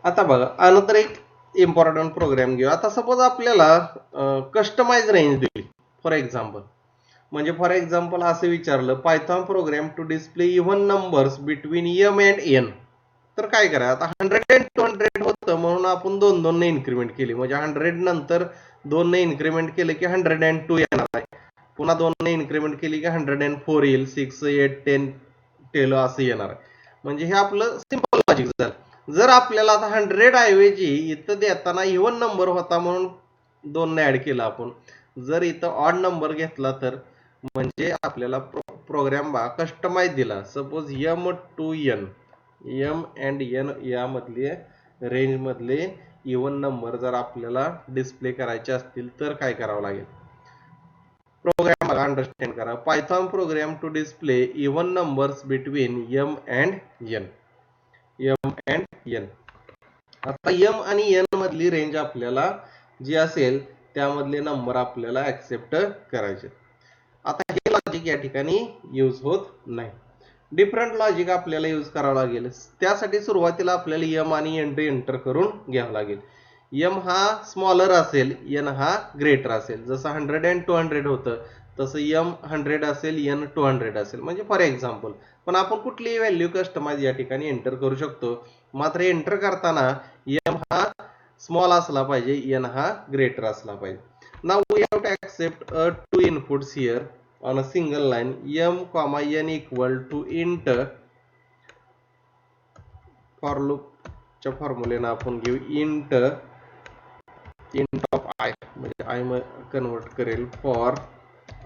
S1: आता बघा अनदर एक इम्पॉर्टंट प्रोग्राम घेऊ. आता सपोज आपल्याला कस्टमाइज रेंज दिली फॉर एक्झाम्पल. म्हणजे फॉर एक्झाम्पल असं विचारलं Python program to display even numbers between m and n. तर काय करा, आता 100 and 200 होतं म्हणून आपण 2 ने इन्क्रीमेंट केली. म्हणजे 100 नंतर 2 ने इन्क्रीमेंट केलं की 102 येणार आहे. पुन्हा 2 ने इन्क्रीमेंट केली की 104 येईल. 6, 8, 10, 12 असं येणार आहे. म्हणजे हे आपलं सिंपल लॉजिक झालं. जर आपल्याला आता 100 ऐवजी इथं देताना इव्हन नंबर होता म्हणून 2 ने ऍड केला आपण. जर इथं ऑड नंबर घेतला तर म्हणजे आपल्याला प्रोग्राम कस्टमाइज दिला. Suppose m to n, m and n यामधले रेंज मधले इव्हन नंबर जर आपल्याला डिस्प्ले करायचे असतील तर काय करावं लागेल. प्रोग्राम अंडरस्टँड करा. Python program to display even numbers between m and n. आता m आणि n मधली रेंज आपल्याला जी असेल त्यामधले नंबर आपल्याला ऍक्सेप्ट करायचे. आता हे लॉजिक या ठिकाणी यूज होत नाही. डिफरंट लॉजिक आपल्याला यूज करावं लागेल. त्यासाठी सुरुवातीला आपल्याला m आणि n एंटर करून घ्यावं लागेल. m हा स्मॉलर असेल, n हा ग्रेटर असेल. जसं 100 and 200 होतं तसं m 100 असेल, n 200 असेल. म्हणजे फॉर एक्झाम्पल. पण आपण कुठलीही व्हॅल्यू कस्टमाइज या ठिकाणी एंटर करू शकतो. मात्र एंटर करताना m हा स्मॉल असला पाहिजे, n हा ग्रेटर असला पाहिजे. Now we have to accept two inputs here on a single line, m comma n equal to int. For loop च्या फॉर्म्युलेने आपण घेऊ int of I, म्हणजे I कन्वर्ट करेल for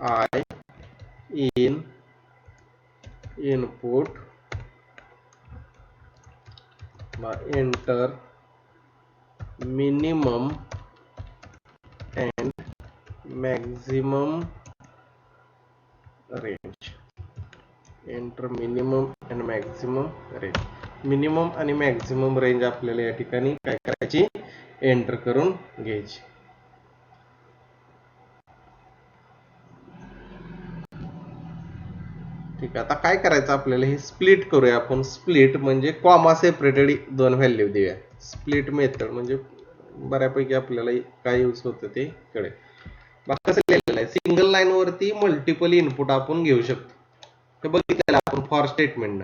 S1: I in input enter minimum and maximum range. Enter minimum and maximum range. Minimum आणि maximum range आपल्याला या ठिकाणी काय करायची, एंटर करून घ्यायची. ठीक आहे. आता काय करायचं आपल्याला, हे स्प्लिट करूया आपण. स्प्लिट म्हणजे कॉमा सेपरेटेड दोन व्हॅल्यू देऊया. स्प्लिट मेथड म्हणजे बऱ्यापैकी आपल्याला काय यूज होतं ते कळेल. कसं लिहिलेलं आहे, सिंगल लाईन वरती मल्टिपल इनपुट आपण घेऊ शकतो. हे बघितलेलं आपण for statement.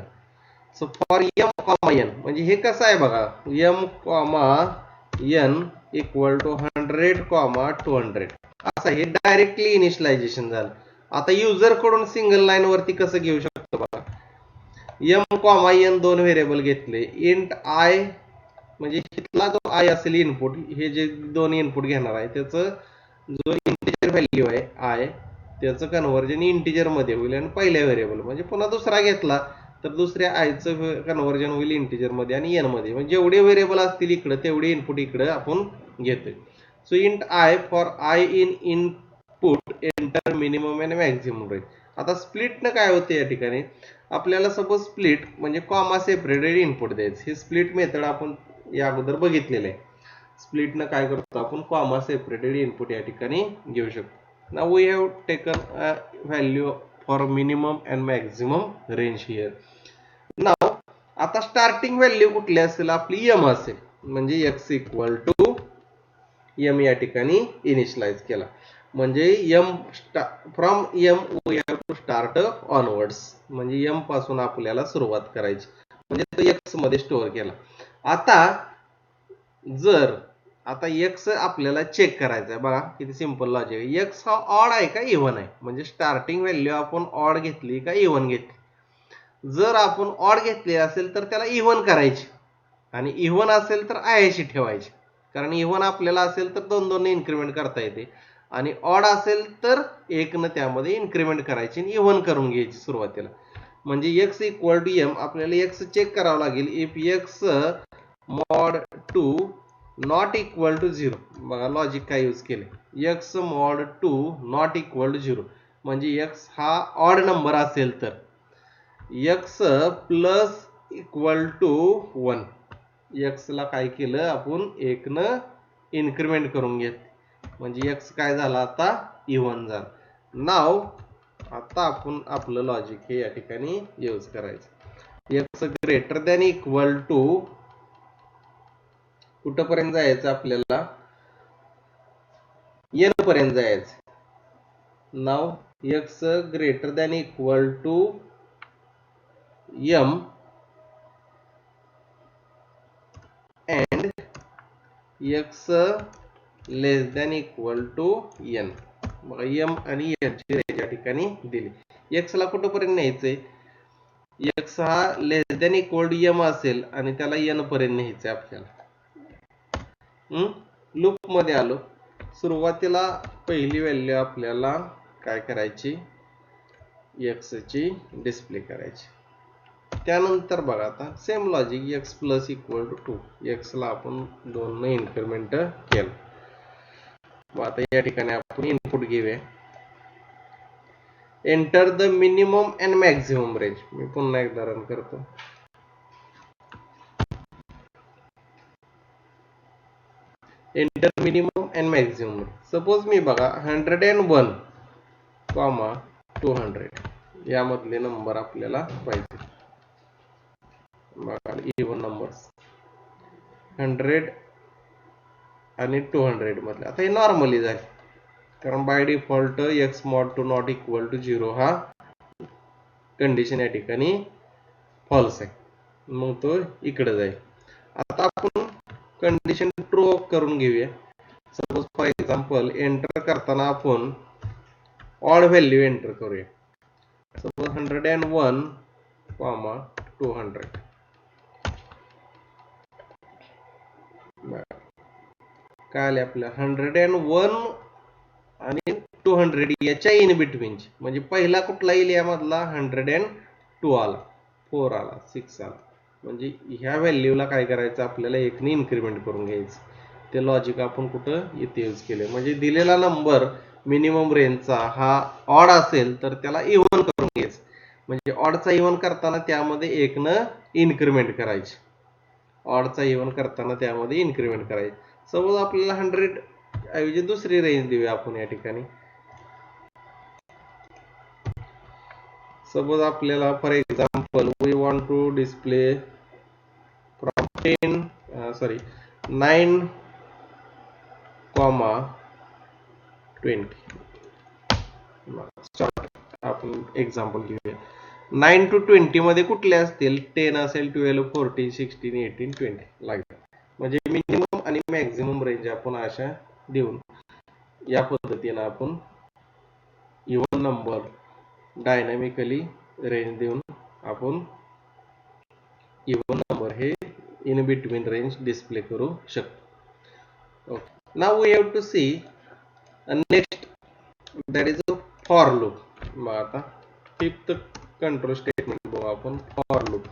S1: So for m comma n म्हणजे हे कसं आहे बघा, m comma n equal to 100 comma 200 असं हे डायरेक्टली इनिशियलायझेशन झालं. आता युजर कडून सिंगल लाईन वरती कसं घेऊ शकतो बघा, m कॉमा n दोन व्हेरिएबल घेतले. इंट i म्हणजे इथला जो i असेल इनपुट, हे जे दोन इनपुट घेणार आहे त्याचं जो इंटिजर व्हॅल्यू आहे i, त्याचं कन्व्हर्जन इंटिजर मध्ये होईल. आणि पहिल्या व्हेरिएबल म्हणजे पुन्हा दुसरा घेतला तर दुसऱ्या आयचं कन्व्हर्जन होईल इंटिजर मध्ये आणि n मध्ये. म्हणजे जेवढे व्हेरिएबल असतील इकडे तेवढे इनपुट इकडे आपण घेतोय. So int i for i in input enter minimum आणि मॅक्झिमम रेंज. आता स्प्लिट न काय होते या ठिकाणी, आपल्याला सपोज स्प्लिट म्हणजे कॉमा सेपरेटेड इनपुट द्यायचं. हे स्प्लिट मेथड आपण या अगोदर बघितलेलं आहे. स्प्लिट न काय करतो आपण, कॉमा सेपरेटेड इनपुट या ठिकाणी घेऊ शकतो. Now we have taken a value for minimum and maximum range here. Now आता स्टार्टिंग व्हॅल्यू कुठली असेल, आपली m असेल. म्हणजे x इक्वल टू m या ठिकाणी इनिशियलाइज केला. म्हणजे m from m we have to start onwards. म्हणजे m पासून आपल्याला सुरुवात करायची. म्हणजे तो x मध्ये स्टोअर केला. आता x आपल्याला चेक करायचा आहे. बघा किती सिंपल लॉजिक आहे. x हा ऑड आहे का इव्हन आहे, म्हणजे स्टार्टिंग व्हॅल्यू आपण ऑड घेतली का इव्हन घेतली. जर आपण ऑड घेतली असेल तर त्याला इव्हन करायची, आणि इव्हन असेल तर आयशी ठेवायची. कारण इव्हन आपल्याला असेल तर दोन दोन इन्क्रीमेंट करता येते, आणि ऑड असेल तर एक न त्यामध्ये इन्क्रीमेंट करायची आणि इव्हन करून घ्यायची सुरुवातीला. म्हणजे x इक्वल टू m आपल्याला x चेक करावं लागेल. If x mod 2 not equal to 0. बघा लॉजिक काय यूज केले, x mod 2 not equal to 0 म्हणजे x हा ऑड नंबर असेल तर x plus equal to 1. x ला काय केलं आपण, 1 न इन्क्रीमेंट करून घेत. म्हणजे x काय झाला आता, इव्हन झाला. नाव आता आपण आपलं लॉजिक हे या ठिकाणी यूज करायचं. x greater than equal to कुठपर्यंत जायचं आपल्याला, n पर्यंत जायचं. नाव x greater than equal to m and x less than equal to n. बघा m आणि n ची रेंज या ठिकाणी दिली. x ला कुठपर्यंत न्यायचंय, x हा less than equal to m असेल आणि त्याला n पर्यंत न्यायचंय आपल्याला. लूप मध्ये आलो. सुरुवातीला पहिली व्हॅल्यू आपल्याला काय करायची, x ची डिस्प्ले करायची. त्यानंतर बघा आता same logic, x plus equal to 2. x ला आपण 2 न इन्क्रीमेंट केलं. आता या ठिकाणी आपण इनपुट घेऊया. Enter the minimum and maximum range. मी पुन्हा एकदा रन करतो. Enter minimum and maximum. Suppose मी बघा 101 कॉमा 200 यामधले नंबर आपल्याला पाहिजे. बघा इव्हन नंबर्स 100 आणि 200 मधले. आता हे नॉर्मली जाईल कारण by default x mod two not equal to 0 हा कंडिशन या ठिकाणी फॉल्स आहे, मग तो इकडे जाईल. आता आपण कंडिशन ट्रू करून घेऊया. सपोज फॉर एक्झाम्पल एंटर करताना आपण ऑड व्हॅल्यू एंटर करूया. सपोज 101, 200. काय आले आपल्या 101 आणि 200 याच्या इन बिटवीनचे, म्हणजे पहिला कुठला येईल यामधला 102 आला, 4 आला, 6 आला, म्हणजे ह्या व्हॅल्यूला काय करायचं आपल्याला एकने इन्क्रीमेंट करून घ्यायचं. ते लॉजिक आपण कुठं इथे यूज केले. म्हणजे दिलेला नंबर मिनिमम रेंजचा हा ऑड असेल तर त्याला इव्हन करून घ्यायचं. म्हणजे ऑडचा इव्हन करताना त्यामध्ये एकनं इन्क्रीमेंट करायची. ऑडचा इव्हन करताना त्यामध्ये इन्क्रीमेंट करायची. सपोज आपल्याला 100 ऐवजी दुसरी रेंज देऊया आपण या ठिकाणी. सपोज आपल्याला for example we want to display from 9, 20. आपण एक्झाम्पल घेऊया. 9 to 20 मध्ये कुठले असतील? 10 असेल, 12, 14, 16, 18, 20 लागेल. म्हणजे मिनिमम आणि मॅक्झिमम रेंज आपण अशा देऊन या पद्धतीने आपण इव्हन नंबर डायनॅमिकली रेंज देऊन आपण इव्हन नंबर हे इन बिटवीन रेंज डिस्प्ले करू शकतो. Okay, now we have to see next, that is a for loop. मग आता फिफ्थ कंट्रोल स्टेटमेंट बघू आपण. For loop,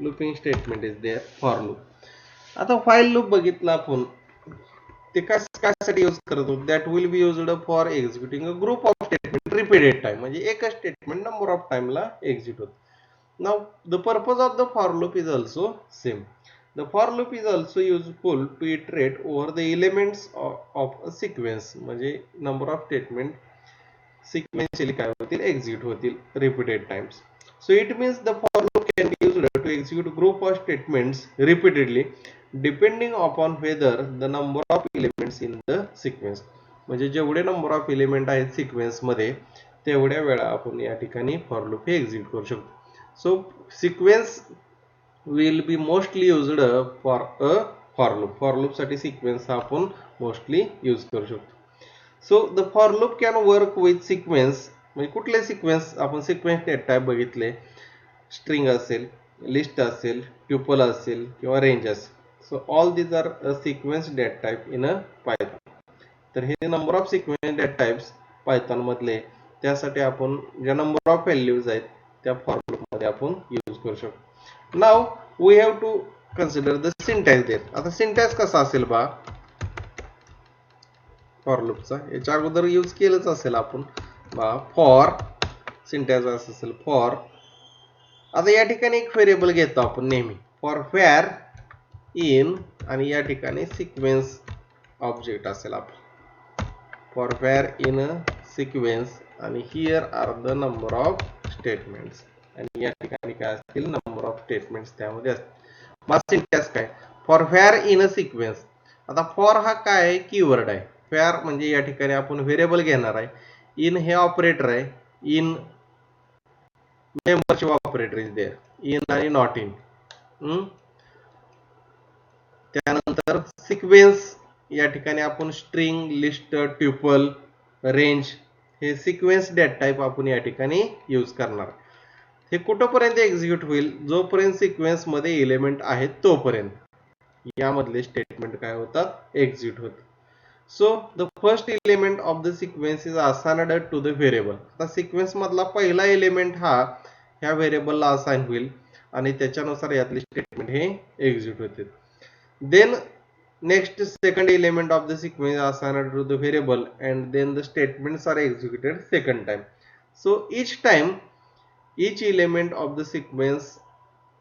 S1: looping statement is there, for loop. आता फाईल लूप बघितला आपण, ते कशासाठी यूज करतो? That will be used for executing a group of statement repeated time. म्हणजे एकच स्टेटमेंट नंबर ऑफ टाइमला एक्झिक्यूट होतं. Now the purpose of the for loop is also same. The for loop is also useful to iterate over the elements of a sequence. म्हणजे number of statement sequentially काय होतील? Execute होतील repeated times. So it means the for loop can be used to execute group of statements repeatedly depending upon whether the number of elements in the sequence. म्हणजे जेवढे number of element आहेत sequence मध्ये तेवढ्या वेळा आपण या ठिकाणी for loop हे एक्झिक्यूट करू शकतो. So sequence will be mostly used for a for loop. For loop साठी sequence हा आपण mostly use करू शकतो. So the for loop can work with sequence. म्हणजे कुठले sequence? आपण sequence data type बघितले, string असेल, list असेल, tuple असेल किंवा range असेल. So all these are a sequence data type in a Python. तर हे number of sequence data types Python मधले, त्यासाठी आपण ज्या number of values आहेत त्या for loop मध्ये आपण यूज करू शकतो. Now we have to consider the syntax there. आता syntax कसा असेल बा फॉर लूपचा? याच्या अगोदर यूज केलंच असेल आपण बा. फॉर syntax असं असेल फॉर. आता या ठिकाणी एक व्हेरिएबल घेतो आपण नेहमी, फॉर व्हेअर इन, आणि या ठिकाणी सिक्वेन्स ऑब्जेक्ट असेल आपलं, फॉर व्हेअर इन सिक्वेन्स, आणि here are the number of statements, आणि या ठिकाणी काय असतील? नंबर ऑफ स्टेटमेंट्स त्यामध्ये असतील. मग सिंटॅक्स काय? For where in a sequence. आता फॉर हा काय आहे? कीवर्ड आहे. व्हेअर म्हणजे या ठिकाणी आपण व्हेरिएबल घेणार आहे. इन हे ऑपरेटर आहे. In membership operator is there. In आणि नॉट इन. त्यानंतर सिक्वेन्स, या ठिकाणी आपण स्ट्रिंग, लिस्ट, ट्युपल, रेंज हे सिक्वेन्स डेटा टाइप आपण या ठिकाणी यूज करणार. हे कुठपर्यंत एक्झिक्यूट होईल? जोपर्यंत सिक्वेन्स मध्ये एलिमेंट आहेत तोपर्यंत यामधले स्टेटमेंट काय होतात? एक्झिक्यूट होतात. So the first element of the sequence is assigned to the variable. आता सिक्वेन्स मधला पहिला एलिमेंट हा ह्या व्हेरिएबलला असाइन होईल आणि त्याच्यानुसार यातले स्टेटमेंट हे एक्झिक्यूट होतील. Then next second element of the sequence is assigned to the variable and then the statements are executed second time. So each element of the sequence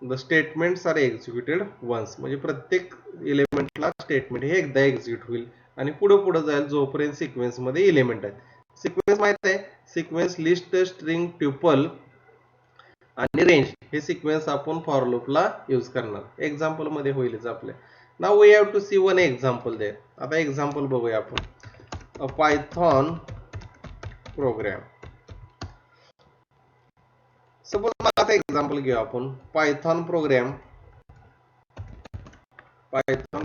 S1: the statements are executed once. म्हणजे प्रत्येक एलिमेंटला statement हे एकदा execute होईल आणि पुढे जाईल जोपर्यंत sequence मध्ये एलिमेंट आहेत. सिक्वेन्स माहित आहे, सिक्वेन्स लिस्ट, स्ट्रिंग, ट्युपल आणि रेंज हे सिक्वेन्स आपण फॉर लूपला यूज करणार. एक्झाम्पल मध्ये होईलच आपल्या. Now we have to see one example there. आता एक्झाम्पल बघूया आपण. A Python program. सपोज मला आता एक्झाम्पल घेऊ आपण. Python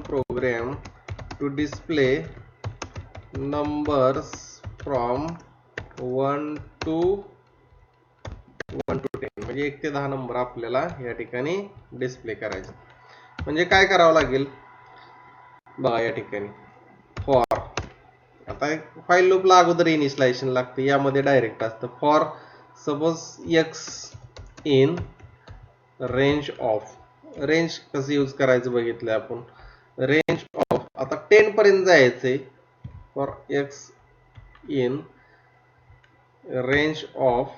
S1: program to display numbers from 1 to 10. म्हणजे 1 ते 10 नंबर आपल्याला या ठिकाणी डिस्प्ले करायचे. म्हणजे काय करावं लागेल बघा या ठिकाणी. फॉर आता फाईल लूपला अगोदर इनिशियलायझेशन लागते, यामध्ये डायरेक्ट असतं. For suppose x in range of. Range कसं यूज करायचं बघितलं आपण. रेंज ऑफ आता 10 पर्यंत जायचंय. For x in range of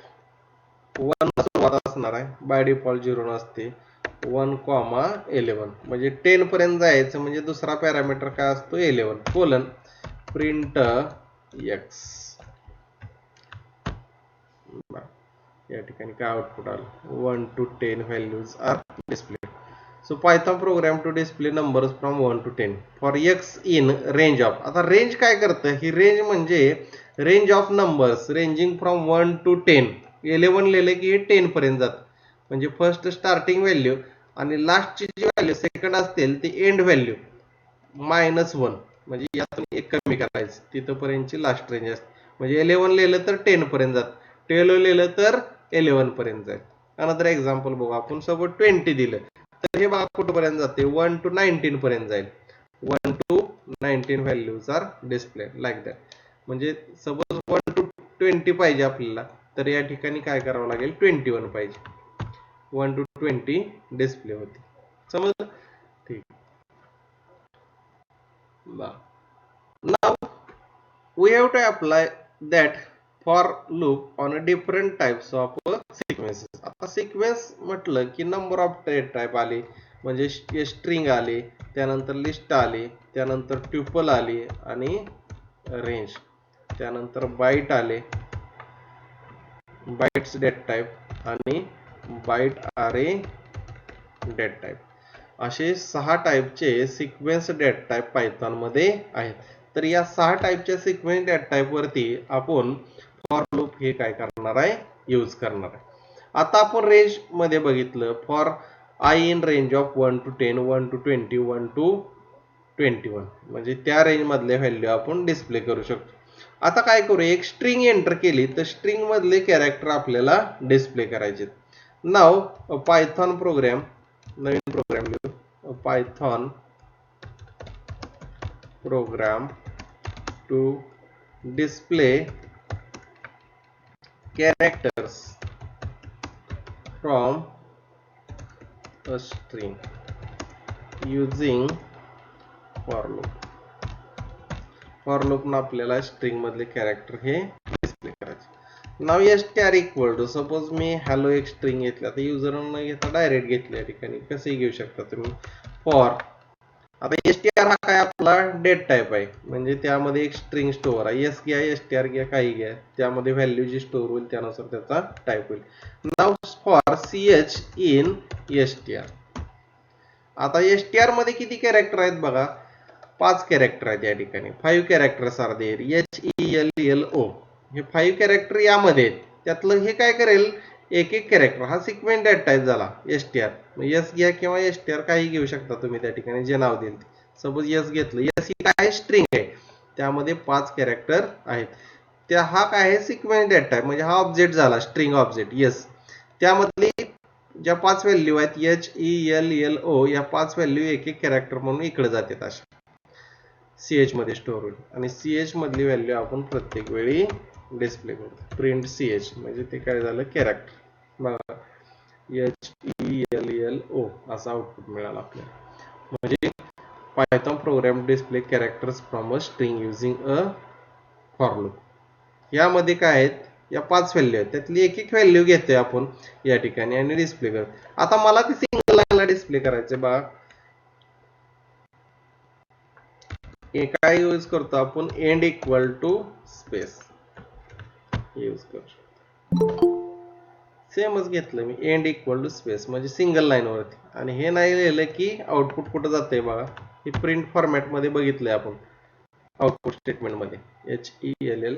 S1: 1 सुरुवात असणार आहे, बाय डिफॉल्ट 0 नसते. 1,11 म्हणजे 10 पर्यंत जायचं. म्हणजे दुसरा पॅरामीटर काय असतो 11 कोलन प्रिंट x. या ठिकाणी काय आउटपुट आलं 1 to 10 values are displayed. So Python program to display numbers from 1 to 10 for x in range of. आता रेंज काय करतं, ही रेंज म्हणजे range of numbers ranging from 1 to 10. 11 लिहिले की हे 10 पर्यंत जातं. म्हणजे फर्स्ट स्टार्टिंग व्हॅल्यू आणि लास्टची जी व्हॅल्यू सेकंड असतील ती एंड व्हॅल्यू -1. म्हणजे यातून एक कमी करायचं, तिथपर्यंतची लास्ट रेंज असते. म्हणजे 11 लिहिलं तर 10 पर्यंत जात, 12 लिहिलं तर 11 पर्यंत जाईल. अनदर एक्झाम्पल बघू आपण. सपोज 20 दिलं तर हे बघा कुठपर्यंत जाते 1 to 19 पर्यंत जाईल. 1 to 19 values are display like that. म्हणजे सपोज 1 to 20 पाहिजे आपल्याला, तर या ठिकाणी काय करावं लागेल 21 पाहिजे. 1 to 20 डिस्प्ले होती. समजलं? ठीक. Now we have to apply that for loop on a different types of sequences. आता सिक्वेन्स म्हटलं की नंबर ऑफ टाइप आले, म्हणजे स्ट्रिंग आले, त्यानंतर लिस्ट आले, त्यानंतर ट्युपल आले आणि रेंज, त्यानंतर बाईट आले, बाईट्स डेट टाइप आणि बाईट अरे डेट टाइप. असे 6 टाइपचे सिक्वेन्स डेट टाइप पायथॉन मध्ये आहेत. तर या 6 टाइपच्या सिक्वेन्स डेट टाइप वरती आपण फॉर लूप हे काय करणार आहे यूज करणार आहे. आता आपण रेंज मध्ये बघितलं for I in range of 1 to 10, 1 to 20, 1 to 21. म्हणजे त्या रेंज मधले व्हॅल्यू आपण डिस्प्ले करू शकतो. आता काय करू, एक स्ट्रिंग एंटर केली तर स्ट्रिंग मधले कॅरेक्टर आपल्याला डिस्प्ले करायचे. नाव पायथॉन प्रोग्राम, नवीन प्रोग्राम लिहू. Python program to display characters from a string using for loop. For loop ना आपल्याला स्ट्रिंग मधले कॅरेक्टर हे डिस्प्ले करायचे. नाव str इक्वल टू सपोज मी हॅलो एक स्ट्रिंग घेतला, तर युजर न घेता डायरेक्ट घेतली या ठिकाणी कसे घेऊ शकता तुम्ही. फॉर आता str हा काय आपला डेट टाइप आहे, म्हणजे त्यामध्ये एक स्ट्रिंग स्टोअर आहे. एस घ्या str घ्या काही घ्या, त्यामध्ये व्हॅल्यू जी स्टोअर होईल त्यानुसार त्याचा टाइप होईल. Now for ch in str. आता str मध्ये किती कॅरेक्टर आहेत बघा, 5 कॅरेक्टर आहेत या ठिकाणी. 5 कॅरेक्टर्स आर देयर. HELLO हे 5 कॅरेक्टर यामध्ये आहेत. त्यातलं हे काय करेल एक एक कॅरेक्टर हा सिक्वेन्स डेट टाइप झाला str. एस घ्या किंवा str काही घेऊ शकता तुम्ही त्या ठिकाणी जे नाव देईल. सपोज एस घेतलं, एस ही काय स्ट्रिंग आहे, त्यामध्ये 5 कॅरेक्टर आहेत. त्या हा काय आहे सिक्वेन्स डेट टाइप, म्हणजे हा ऑब्जेक्ट झाला स्ट्रिंग ऑब्जेक्ट. येस, त्यामधली ज्या 5 व्हॅल्यू आहेत HELLO या 5 व्हॅल्यू एक एक कॅरेक्टर म्हणून इकडे जातात अशा CH मध्ये स्टोअर होईल. आणि CH मधली व्हॅल्यू आपण प्रत्येक वेळी डिस्प्ले करू. प्रिंट CH म्हणजे ते काय झालं कॅरेक्टर बघा HELLO असा आउटपुट मिळाला आपल्याला. म्हणजे Python program display characters from a string using a for loop. यामध्ये काय आहेत, या 5 व्हॅल्यू आहेत, त्यातली एक एक व्हॅल्यू घेतोय आपण या ठिकाणी आणि डिस्प्ले करतो. आता मला ती सिंगल लाईनला डिस्प्ले करायचे बघा. काय यूज करतो आपण, end equal to space use करू. सेमच घेतलं मी, एंड इक्वल टू स्पेस म्हणजे सिंगल लाईन वरती. आणि हे नाही लिहिलं की आउटपुट कुठं जातंय बघा, हे प्रिंट फॉर्मॅट मध्ये बघितलंय आपण आउटपुट स्टेटमेंट मध्ये HELL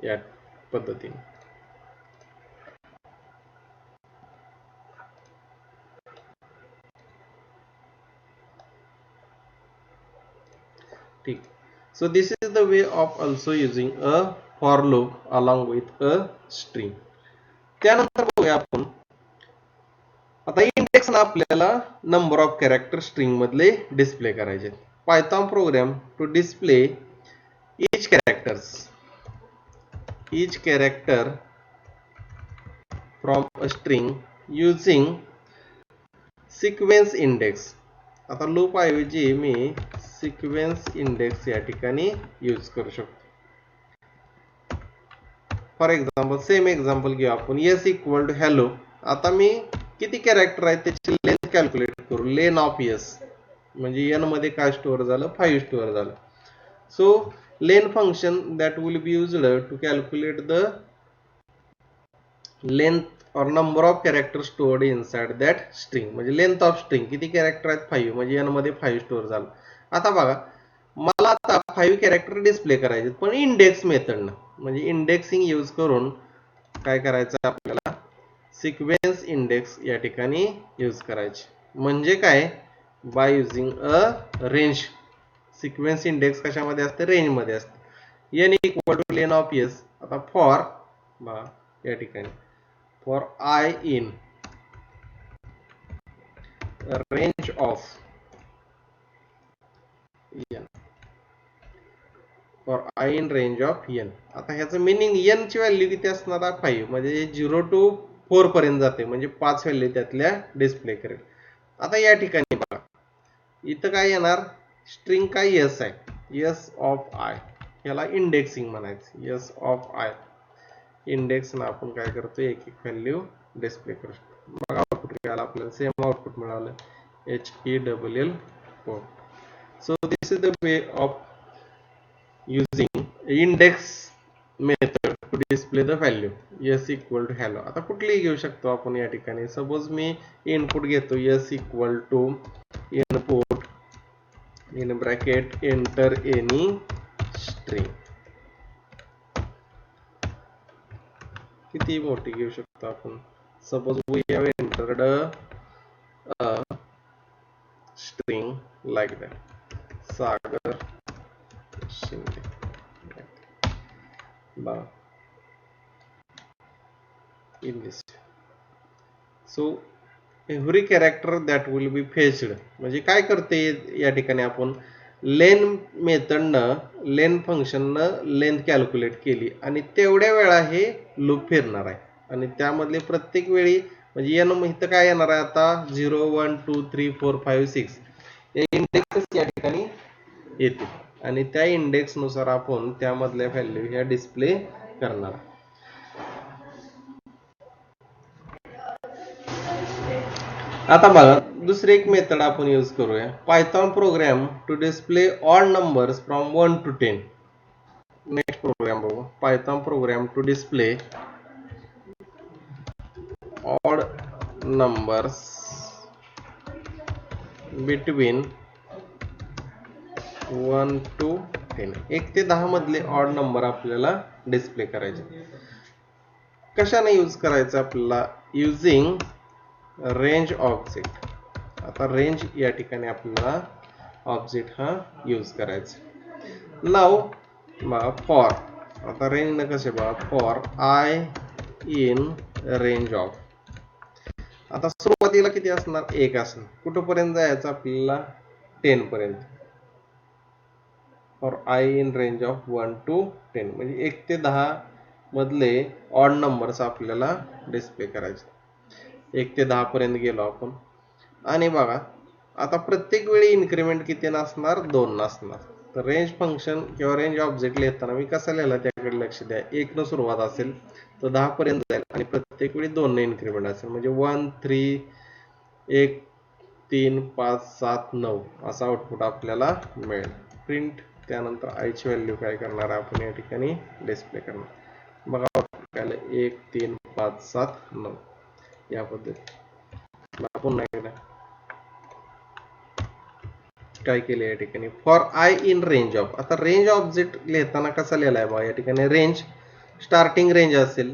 S1: या पद्धतीने. ठीक. So this is the way of also using a for loop along with a string. त्यानंतर बघूया आपण आता इंडेक्स ना आपल्याला नंबर ऑफ कॅरेक्टर स्ट्रिंग मधले डिस्प्ले करायचे. Python program to display each character from a string using sequence index. आता loop ऐवजी मी सिक्वेन्स इंडेक्स या ठिकाणी यूज करू शकतो. फॉर एक्झाम्पल सेम एक्झाम्पल घेऊ आपण एस इक्वल टू हॅलो. आता मी किती कॅरेक्टर आहेत त्याची लेंथ कॅल्क्युलेट करू. लेन ऑफ एस म्हणजे एन मध्ये काय स्टोअर झालं 5 स्टोअर झालं. So len function that will be used to calculate the length or number of characters stored inside that string. म्हणजे लेंथ ऑफ स्ट्रिंग किती कॅरेक्टर आहेत 5 म्हणजे n मध्ये 5 स्टोअर झालं. आता बघा मला आता 5 कॅरेक्टर डिस्प्ले करायचे पण इंडेक्स मेथडनं म्हणजे इंडेक्सिंग यूज करून काय करायचं आपल्याला सिक्वेन्स इंडेक्स या ठिकाणी यूज करायचे. म्हणजे काय by using a range. Sequence index कशामध्ये असते रेंज मध्ये असते. n equal two lane of s. आता फॉर या ठिकाणी for I in range of n. for I in range of n. आता ह्याचं मीनिंग n ची व्हॅल्यू किती असणार 5 म्हणजे 0 to 4 पर्यंत जाते म्हणजे 5 व्हॅल्यू त्यातल्या डिस्प्ले करेल. आता या ठिकाणी बघा इथं काय येणार स्ट्रिंग काय s आहे s of I. याला इंडेक्सिंग म्हणायचं s of I. इंडेक्स ना आपण काय करतो एक एक व्हॅल्यू डिस्प्ले करू शकतो. बघा आउटपुट याला आपल्याला सेम आउटपुट मिळालं HELL पोर्ट. So this is the way of using index method to display the value s equal to hello. आता कुठलीही घेऊ शकतो आपण या ठिकाणी. सपोज मी इनपुट घेतो s equal to input in bracket enter any string. किती मोठी घेऊ शकतो आपण. Suppose we have entered a string like that Sagar Shinde. in this. So every character that will be fetched म्हणजे काय करते या ठिकाणी आपण लेन मेथडनं लेन फंक्शननं लेंथ कॅल्क्युलेट केली आणि तेवढ्या वेळा हे लूप फिरणार आहे आणि त्यामधले प्रत्येक वेळी म्हणजे n इथं काय येणार आहे आता 0 1 2 3 4 5 6 हे इंडेक्स या ठिकाणी येते आणि त्या इंडेक्स नुसार आपण त्यामधल्या व्हॅल्यू ह्या डिस्प्ले करणार. आता बघा दुसरी एक मेथड आपण यूज करूया. Python program to display odd numbers from 1 to 10. Next program बघू. Python program to display odd numbers between 1 to 10. 1 ते 10 मधले ऑड नंबर आपल्याला डिस्प्ले करायचे. कशाने यूज करायचं आपल्याला युजिंग रेंज ऑब्जेक्ट. आता रेंज या ठिकाणी आपल्याला ऑब्जेक्ट हा यूज करायचा. नाव फॉर आता रेंज न कसे बघा for I in range of. आता सुरुवातीला किती असणार 1 असणार. कुठपर्यंत जायचं आपल्याला 10 पर्यंत. For I in range of 1 to 10 म्हणजे 1 ते 10 मधले ऑड नंबर्स आपल्याला डिस्प्ले करायचे. 1 ते 10 पर्यंत गेलो आपण आणि बघा आता प्रत्येक वेळी इन्क्रीमेंट किती नसणार 2 नसणार. तर रेंज फंक्शन किंवा रेंज ऑब्जेक्ट लिहिताना मी कसा लिहिला त्याकडे लक्ष द्या. 1 न सुरुवात असेल तर 10 पर्यंत जाईल आणि प्रत्येक वेळी 2 ने इन्क्रीमेंट असेल म्हणजे 1 3 1 3 5 7 9 असा आउटपुट आपल्याला मिळेल. प्रिंट त्यानंतर I ची व्हॅल्यू काय करणार आपण या ठिकाणी डिस्प्ले करणार. बघा आउटपुट आलं 1 3 5 7 9 या पद्धतीने. पुन्हा एकदा काय केले या ठिकाणी for I in range of. आता रेंज ऑब्जेक्ट लिहिताना कसा लिहिलाय बघा या ठिकाणी रेंज स्टार्टिंग रेंज असेल,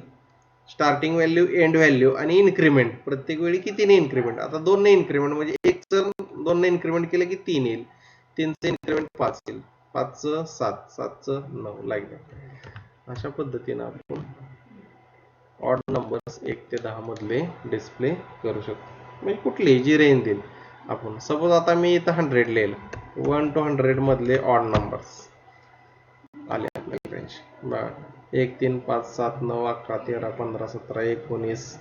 S1: स्टार्टिंग व्हॅल्यू एंड व्हॅल्यू आणि इन्क्रीमेंट प्रत्येक वेळी कितीने इन्क्रीमेंट. आता 2 ने इन्क्रीमेंट म्हणजे 1 जर 2 ने इन्क्रीमेंट केलं की 3 येईल, 3 चं इन्क्रीमेंट 5 येईल, 5 चं 7, 7 चं 9 लाईक दॅट. अशा पद्धतीने आपण ऑड नंबर्स 1 ते 10 मधले डिस्प्ले करू शकतो. म्हणजे कुठली जी रेंज देईल आपण. सपोज आता मी इथं 100 लिहिलं, 1 to 100 मधले ऑड नंबर्स आले आपल्याला रेंज बघा 1 3 5 7 9 11 13 15 17 19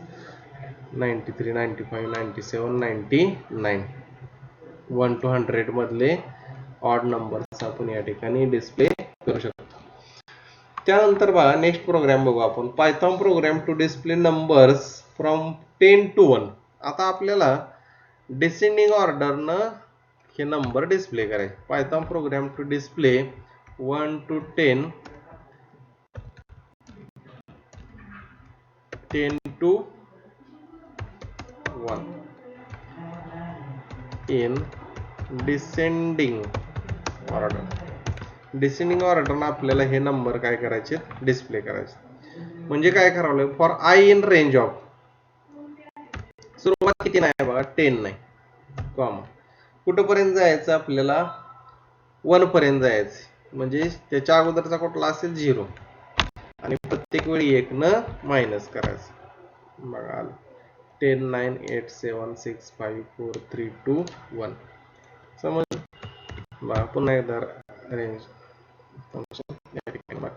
S1: 93 95 97 99 1 to 100 मधले ऑड नंबर्स आपण या ठिकाणी डिस्प्ले करू शकतो. त्यानंतर बघा नेक्स्ट प्रोग्राम बघू आपण Python program to display numbers from 10 to 1. आता आपल्याला डिसेंडिंग ऑर्डरनं हे नंबर डिस्प्ले करायचे. Python program to display 1 to 10 to 1 in descending order. Descending ऑर्डरनं आपल्याला हे नंबर काय करायचे डिस्प्ले करायचे. म्हणजे काय करावं for I in range of सुरुवात किती नाही बघा 10 नाही कॉमा कुठपर्यंत जायचं आपल्याला 1 पर्यंत जायचं. म्हणजे त्याच्या अगोदरचा कुठला असेल 0 आणि प्रत्येक वेळी 1 न मायनस करायचं. बघा आलं 10 9 8 7 6 5 4 3 2 1 समज. बघा पुन्हा एकदा रेंज फंक्शन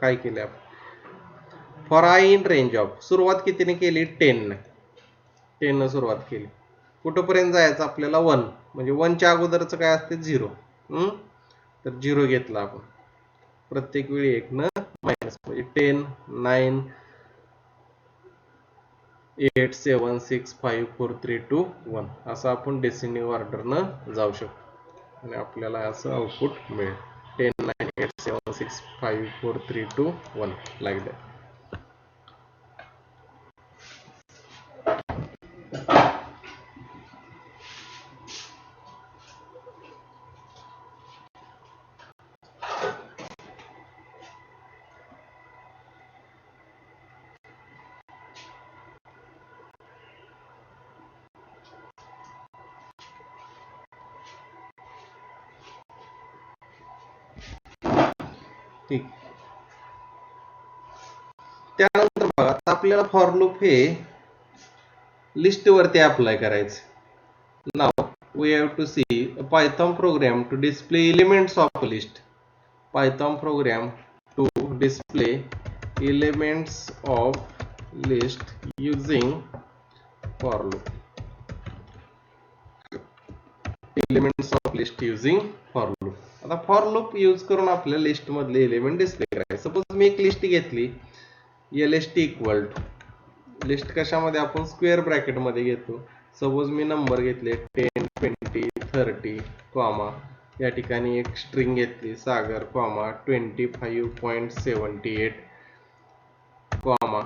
S1: काय केले आपण for I in range of सुरुवात कितीने केली 10 न सुरुवात केली. कुठपर्यंत जायचं आपल्याला 1 म्हणजे 1 च्या अगोदरचं काय असते 0 तर 0 घेतला आपण प्रत्येक वेळी 1 न मायनस म्हणजे 10 9 8 7 6 5 4 3 2 1 असं आपण डिसेंडिंग ऑर्डरनं जाऊ शकतो आणि आपल्याला असं आउटपुट मिळेल 10 9 8 7 6 5 4 3 2 1 लाईक दॅट. ठीक. त्यानंतर बघा आपल्याला फॉर लूप हे लिस्ट वरती अप्लाय करायचं. नाव we have to see a Python program to display elements of a list. Python program to display elements of list using for loop. Elements of list using for loop. आता for loop use करून आपल्या list मधले element display करायचे. Suppose मी एक list घेतली lst equal to list कशामध्ये आपण square bracket मध्ये घेतो. सपोज मी नंबर घेतले 10 20 30 कॉमा या ठिकाणी एक स्ट्रिंग घेतली सागर कॉमा 25.78 कॉमा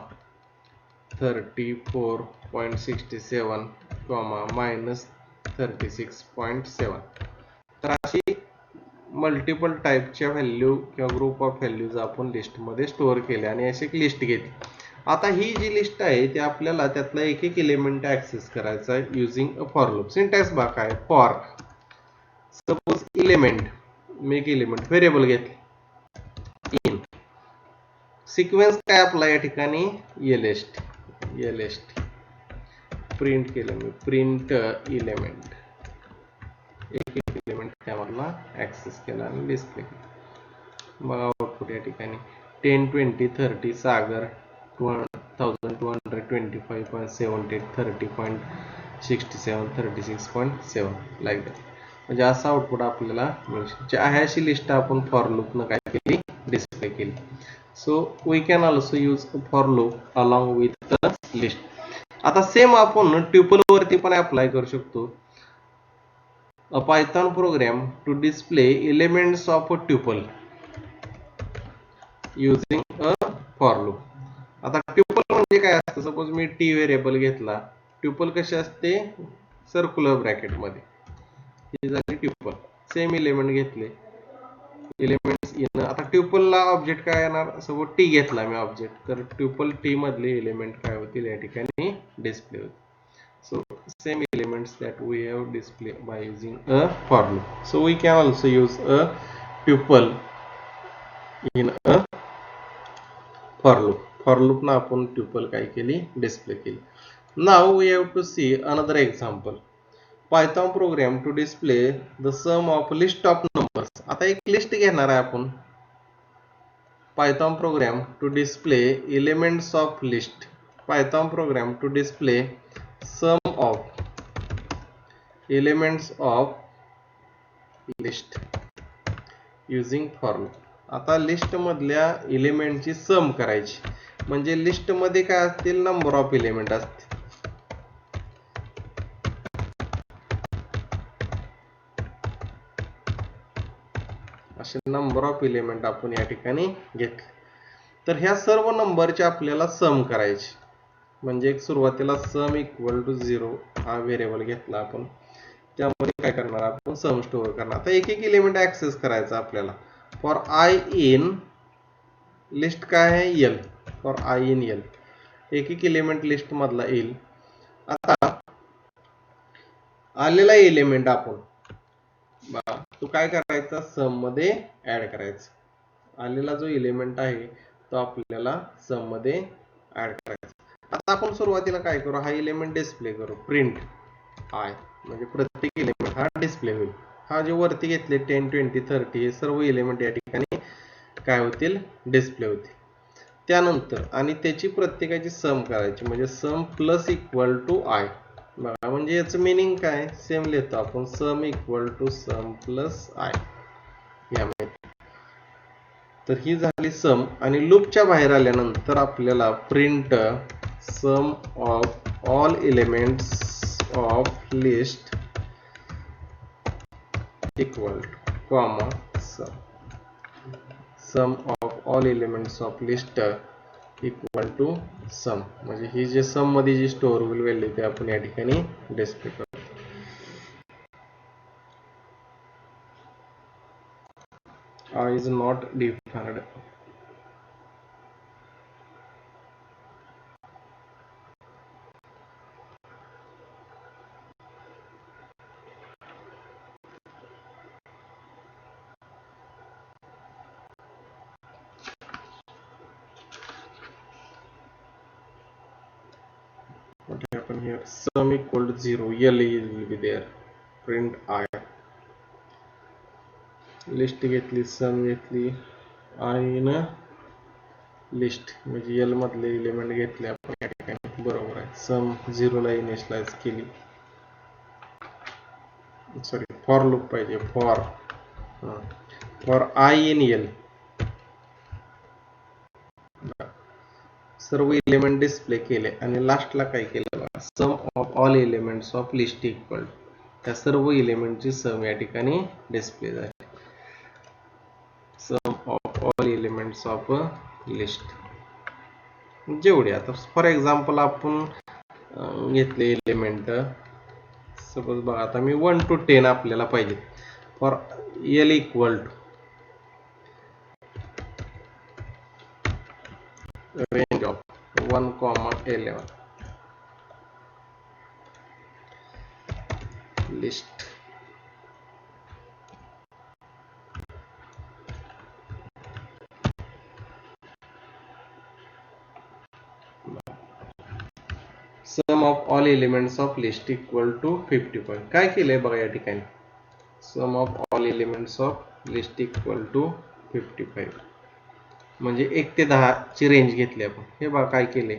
S1: 34.67 कॉमा -36.7. तर अशी मल्टिपल टाईपच्या व्हॅल्यू किंवा ग्रुप ऑफ व्हॅल्यूज आपण लिस्टमध्ये स्टोअर केल्या आणि अशी एक लिस्ट घेतली. आता ही जी लिस्ट आहे ती आपल्याला त्यातला एक एक एलिमेंट ऍक्सेस करायचा आहे using a for loop. Syntax बघा काय फॉर सपोज एलिमेंट मी एक एलिमेंट व्हेरिएबल घेतले इन सिक्वेन्स काय आपला या ठिकाणी lst प्रिंट केलं मी प्रिंट एलिमेंट एक एलिमेंट त्यामधला ऍक्सेस केला आणि डिस्प्ले केला. बघा आउटपुट या ठिकाणी 10 20 30 सागर 1225.78 30.67 36.7 लाईक दॅट. म्हणजे असं आउटपुट आपल्याला मिळू. जे आहे अशी लिस्ट आपण फॉर लूप न काय केली डिस्प्ले केली. So we can also use for loop along with the list. आता सेम आपण ट्युपल वरती पण अप्लाय करू शकतो. A Python program to display elements of a tuple using a for loop. आता ट्युपल म्हणजे काय असतं. सपोज मी टी व्हेरिएबल घेतला. ट्युपल कशी असते सर्क्युलर ब्रॅकेट मध्ये ही झाली ट्युपल. सेम एलिमेंट घेतले, एलिमेंट्स इन, आता ट्युपलला ऑब्जेक्ट काय येणार, सपोज टी घेतला मी ऑब्जेक्ट, तर ट्युपल टी मधले एलिमेंट काय होतील या ठिकाणी डिस्प्ले होतील. So same elements that we have display by using a for loop. So we can also use a tuple in a for loop. For loop ना आपण tuple काय केली, डिस्प्ले केली. Now we have to see another example. Python program to display the sum of list of numbers. आता एक list घेणार आहे आपण. Python program to display elements of list. Python program to display sum of elements of list using for loop. आता list मधल्या एलिमेंटची सम करायची, म्हणजे list मध्ये काय असतील, नंबर ऑफ एलिमेंट असतील. असे नंबर ऑफ एलिमेंट आपण या ठिकाणी घेतले. तर ह्या सर्व नंबरचे आपल्याला सम करायचे, म्हणजे एक सुरुवातीला सम इक्वल टू 0 हा व्हेरिएबल घेतला आपण, त्यामध्ये काय करणार आपण, सम स्टोअर करणार. आता एक एक एलिमेंट ऍक्सेस करायचा आपल्याला. फॉर आय इन लिस्ट काय आहे, L. For I in L एक एक एलिमेंट लिस्ट मधला येईल. आता आलेला एलिमेंट आपण तो काय करायचा, सम मध्ये ऍड करायचा. आलेला जो एलिमेंट आहे तो आपल्याला सम मध्ये ऍड करायचा. आता आपण सुरुवातीला काय करू, हा एलिमेंट डिस्प्ले करू, प्रिंट आय, म्हणजे प्रत्येक एलिमेंट हा डिस्प्ले होईल. हा जे वरती घेतले 10 20 30 हे सर्व एलिमेंट या ठिकाणी काय होतील, डिस्प्ले होतील. त्यानंतर आणि त्याची प्रत्येकाची सम करायची, म्हणजे sum plus equal to i. बघा म्हणजे याचं मिनिंग काय, सेम लिहितो आपण, sum equal to sum plus i यामध्ये. तर ही झाली सम. आणि लूपच्या बाहेर आल्यानंतर आपल्याला print sum of all elements of list equal to comma sum of all elements of list equal to sum, म्हणजे ही जे सम मध्ये जी स्टोअर होईल व्हॅल्यू ते आपण या ठिकाणी डिस्प्ले करू. I is not defined. What happened here? Sum equal to 0. L will be there. Print I. List घेतली, सम घेतली, I in लिस्ट म्हणजे L मधले एलिमेंट घेतले आपण या ठिकाणी. बरोबर आहे. सम 0 ला इनिशियलाइज केली. सॉरी, फॉर लूप पाहिजे. फॉर I in L सर्व एलिमेंट डिस्प्ले केले आणि लास्टला काय केलं, sum of all elements of list equal, त्या सर्व एलिमेंटची सम या ठिकाणी डिस्प्ले झाली. Sum of all elements of list जेवढे, आता फॉर एक्झाम्पल आपण घेतले एलिमेंट, सपोज बघा आता मी 1 to 10 आपल्याला पाहिजे. For l equal to range of 1,11 list sum of all elements of list equal to 55. काय केलंय बघा या ठिकाणी, sum of all elements of list equal to 55, म्हणजे 1 ते 10 ची रेंज घेतली आपण. हे बघा काय केले,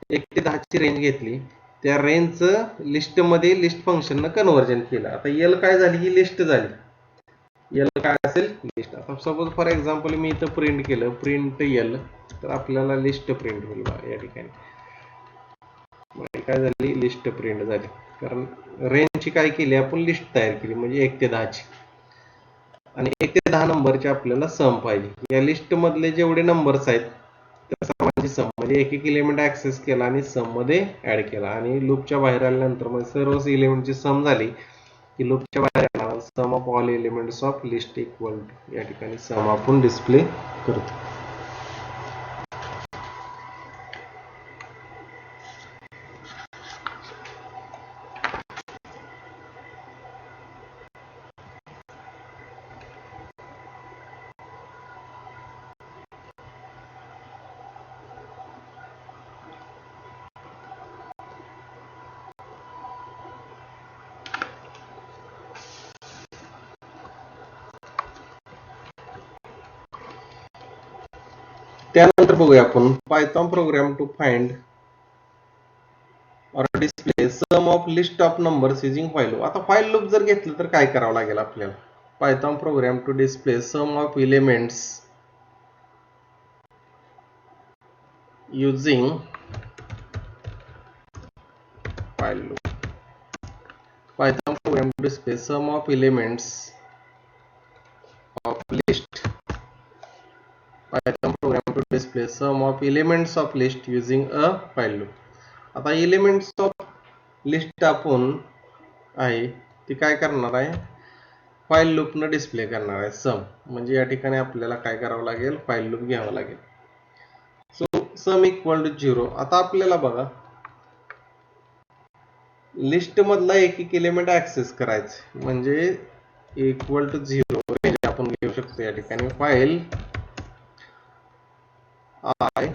S1: 1 ते 10 ची रेंज घेतली, त्या रेंजचं लिस्ट मध्ये लिस्ट फंक्शन कन्वर्जन केलं. आता एल काय झाली, ही लिस्ट झाली. एल काय असेल, लिस्ट. आता सपोज फॉर एक्झाम्पल मी इथं प्रिंट केलं, प्रिंट एल, तर आपल्याला लिस्ट प्रिंट होईल बघा या ठिकाणी. काय झाली, लिस्ट प्रिंट झाली, कारण रेंजची काय केली आपण, लिस्ट तयार केली, म्हणजे 1 ते 10 ची. आणि 1 ते 10 नंबरचे आपल्याला सम पाहिजे. या लिस्ट मधले जेवढे नंबर्स आहेत त्या सर्वांची सम, म्हणजे एक एक एलिमेंट ऍक्सेस केला आणि सम मध्ये ऍड केला, आणि लूपच्या बाहेर आल्यानंतर मग सर्व एलिमेंटची सम झाली की लूपच्या बाहेर आल्यानंतर sum of all elements of list equal to, या ठिकाणी सम आपण डिस्प्ले करतो. त्यानंतर बघूया आपण पायथॉन प्रोग्राम टू फाइंड और display sum of list of numbers using while loop. आता व्हाईल लूप जर घेतलं तर काय करावं लागेल आपल्याला? Python program to display sum of elements using while loop. Python program to display sum of elements of list. Python program to display sum of elements of list using a while loop. आता elements of list आपण आहे ती काय करणार आहे? While loop न display करणार आहे सम. म्हणजे या ठिकाणी आपल्याला काय करावं लागेल? व्हाईल लूप घ्यावं लागेल. So sum equal to 0. आता आपल्याला बघा लिस्ट मधला एक एक एलिमेंट ऍक्सेस करायचं म्हणजे इक्वल टू 0 रेंज आपण घेऊ शकतो या ठिकाणी. व्हाईल आय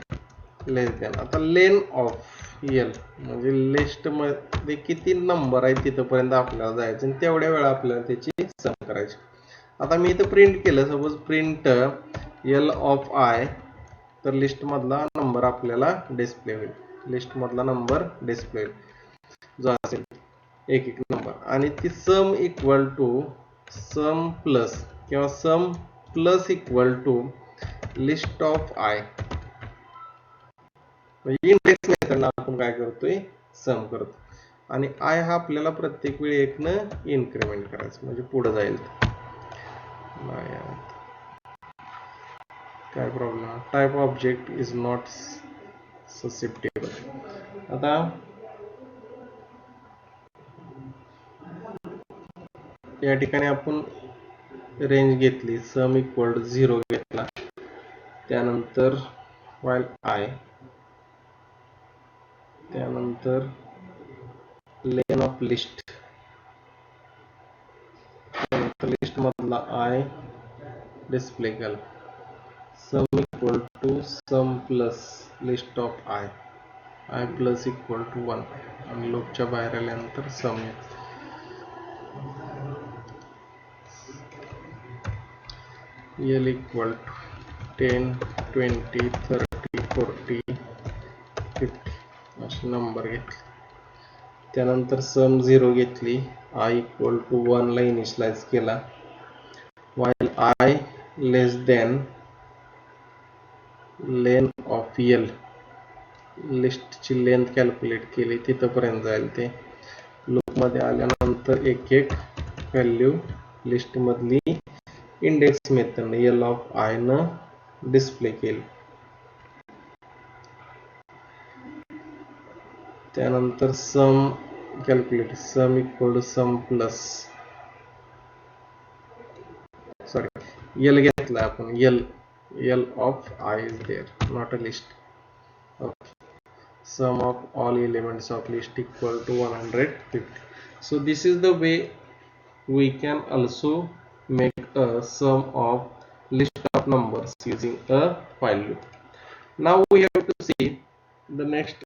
S1: लेस दॅन, आता लेन ऑफ एल म्हणजे लिस्ट मध्ये किती नंबर आहे तिथपर्यंत आपल्याला जायचं आणि तेवढ्या वेळा आपल्याला त्याची सम करायची. आता मी इथं प्रिंट केलं, suppose print L of I, तर लिस्ट मधला नंबर आपल्याला डिस्प्ले होईल. लिस्ट मधला नंबर डिस्प्ले होईल जो असेल एक एक नंबर. आणि ती sum equal to sum plus किंवा sum plus equal to list of I. Index मेथडला आपण काय करतोय? सम करतो. आणि आय हा आपल्याला प्रत्येक वेळी एक न इन्क्रीमेंट करायचं म्हणजे पुढे जाईल. काय problem? Type object is not susceptible. आता या ठिकाणी आपण रेंज घेतली, सम इक्वल टू 0 घेतला, त्यानंतर व्हाईल आय, त्यानंतर लेन ऑफ लिस्ट, त्यानंतर लिस्ट मधला आय डिस्प्ले केला, sum equal to sum plus list of i, i plus equal to 1 आणि लूपच्या बाहेर आल्यानंतर सम एल इक्वल टू 10 20 30 40 50 असे नंबर घेतले. त्यानंतर सम 0 घेतली, आय इक्वल टू 1 ला इनिशियलाइज केला, while I less than len of L, लिस्टची लेंथ कॅल्क्युलेट केली तिथपर्यंत जाईल ते. लूप मध्ये आल्यानंतर एक एक व्हॅल्यू लिस्ट मधली index method L of I न डिस्प्ले केली. त्यानंतर sum calculate, sum equal to sum plus, sorry L घेतला आपण, L of I is there not a list. Okay, sum of all elements of list equal to 150. So this is the way we can also make a sum of list of numbers using a while loop. Now we have to see the next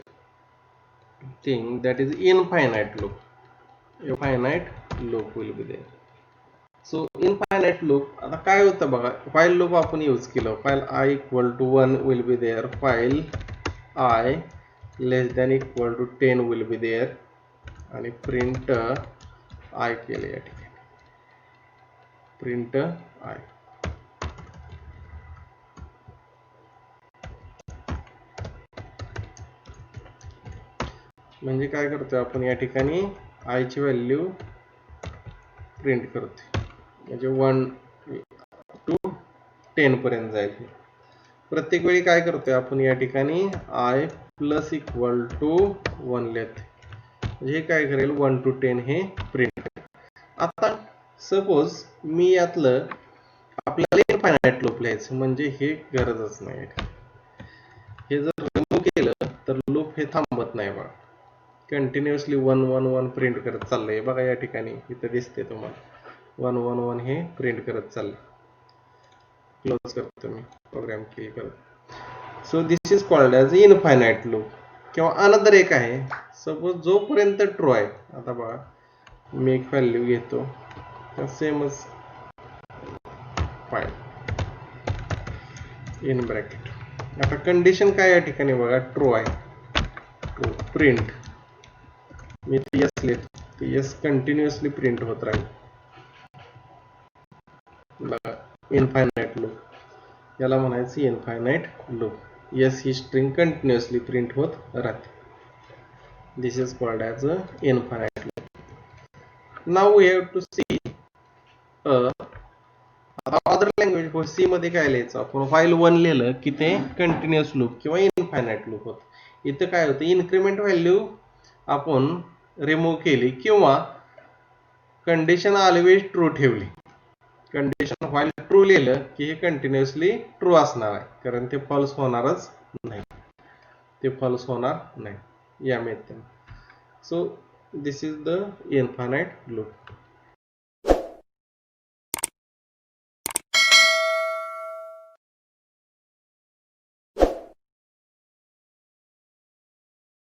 S1: thing, that is infinite loop. Infinite loop will be there. So infinite loop, आता काय होतं बघा, while loop आपण use केलं, while I equal to 1 will be there, while I less than equal to 10 will be there, आणि print I केले या ठिकाणी, print I. म्हणजे काय करतोय आपण या ठिकाणी I ची व्हॅल्यू प्रिंट करतोय, म्हणजे 1 to 10 पर्यंत जाईल. प्रत्येक वेळी काय करतोय आपण या ठिकाणी I प्लस इक्वल टू 1 लिहिते, म्हणजे काय करेल 1 to 10 हे प्रिंट. आता सपोज मी यातलं आपल्याला इनफायनाइट लूप लिहायचं म्हणजे हे गरजच नाही. हे जर रिमूव्ह केलं तर लूप हे थांबत नाही बघा, कंटिन्युअसली 1 1 1 प्रिंट करत चाललंय बघा. या ठिकाणी इथं दिसते तुम्हाला 1 1 1 हे प्रिंट करत चाललंय. क्लोज करतो मी प्रोग्राम किल करत. So this is called as infinite loop. किंवा अनदर एक आहे, सपोज जोपर्यंत ट्रू आहे. आता बघा मी एक व्हॅल्यू घेतो, सेमच फाइल इन ब्रॅकेट. आता कंडिशन काय या ठिकाणी बघा, ट्रू आहे. ट्रू प्रिंट मी यस लिहितो, ते यस कंटिन्युअसली प्रिंट होत राहील. इनफायनाइट लूप, याला म्हणायचं इनफायनाइट लूप. यस ही स्ट्रिंग कंटिन्युअसली प्रिंट होत राहते. This is called as a infinite loop. Now we have to see आता अदर लँग्वेज. सी मध्ये काय लिहायचं आपण, व्हाईल 1 लिहिलं की ते कंटिन्युअस लूप किंवा इनफायनाइट लूप होत. इथं काय होतं, इन्क्रिमेंट व्हॅल्यू आपण रिमूव्ह केली किंवा कंडिशन ऑलवेज ट्रू ठेवली. कंडिशन व्हाईल ट्रू लिहिलं की हे कंटिन्युअसली ट्रू असणार आहे, कारण ते फॉल्स होणारच नाही. ते फॉल्स होणार नाही या method. So this is the infinite loop.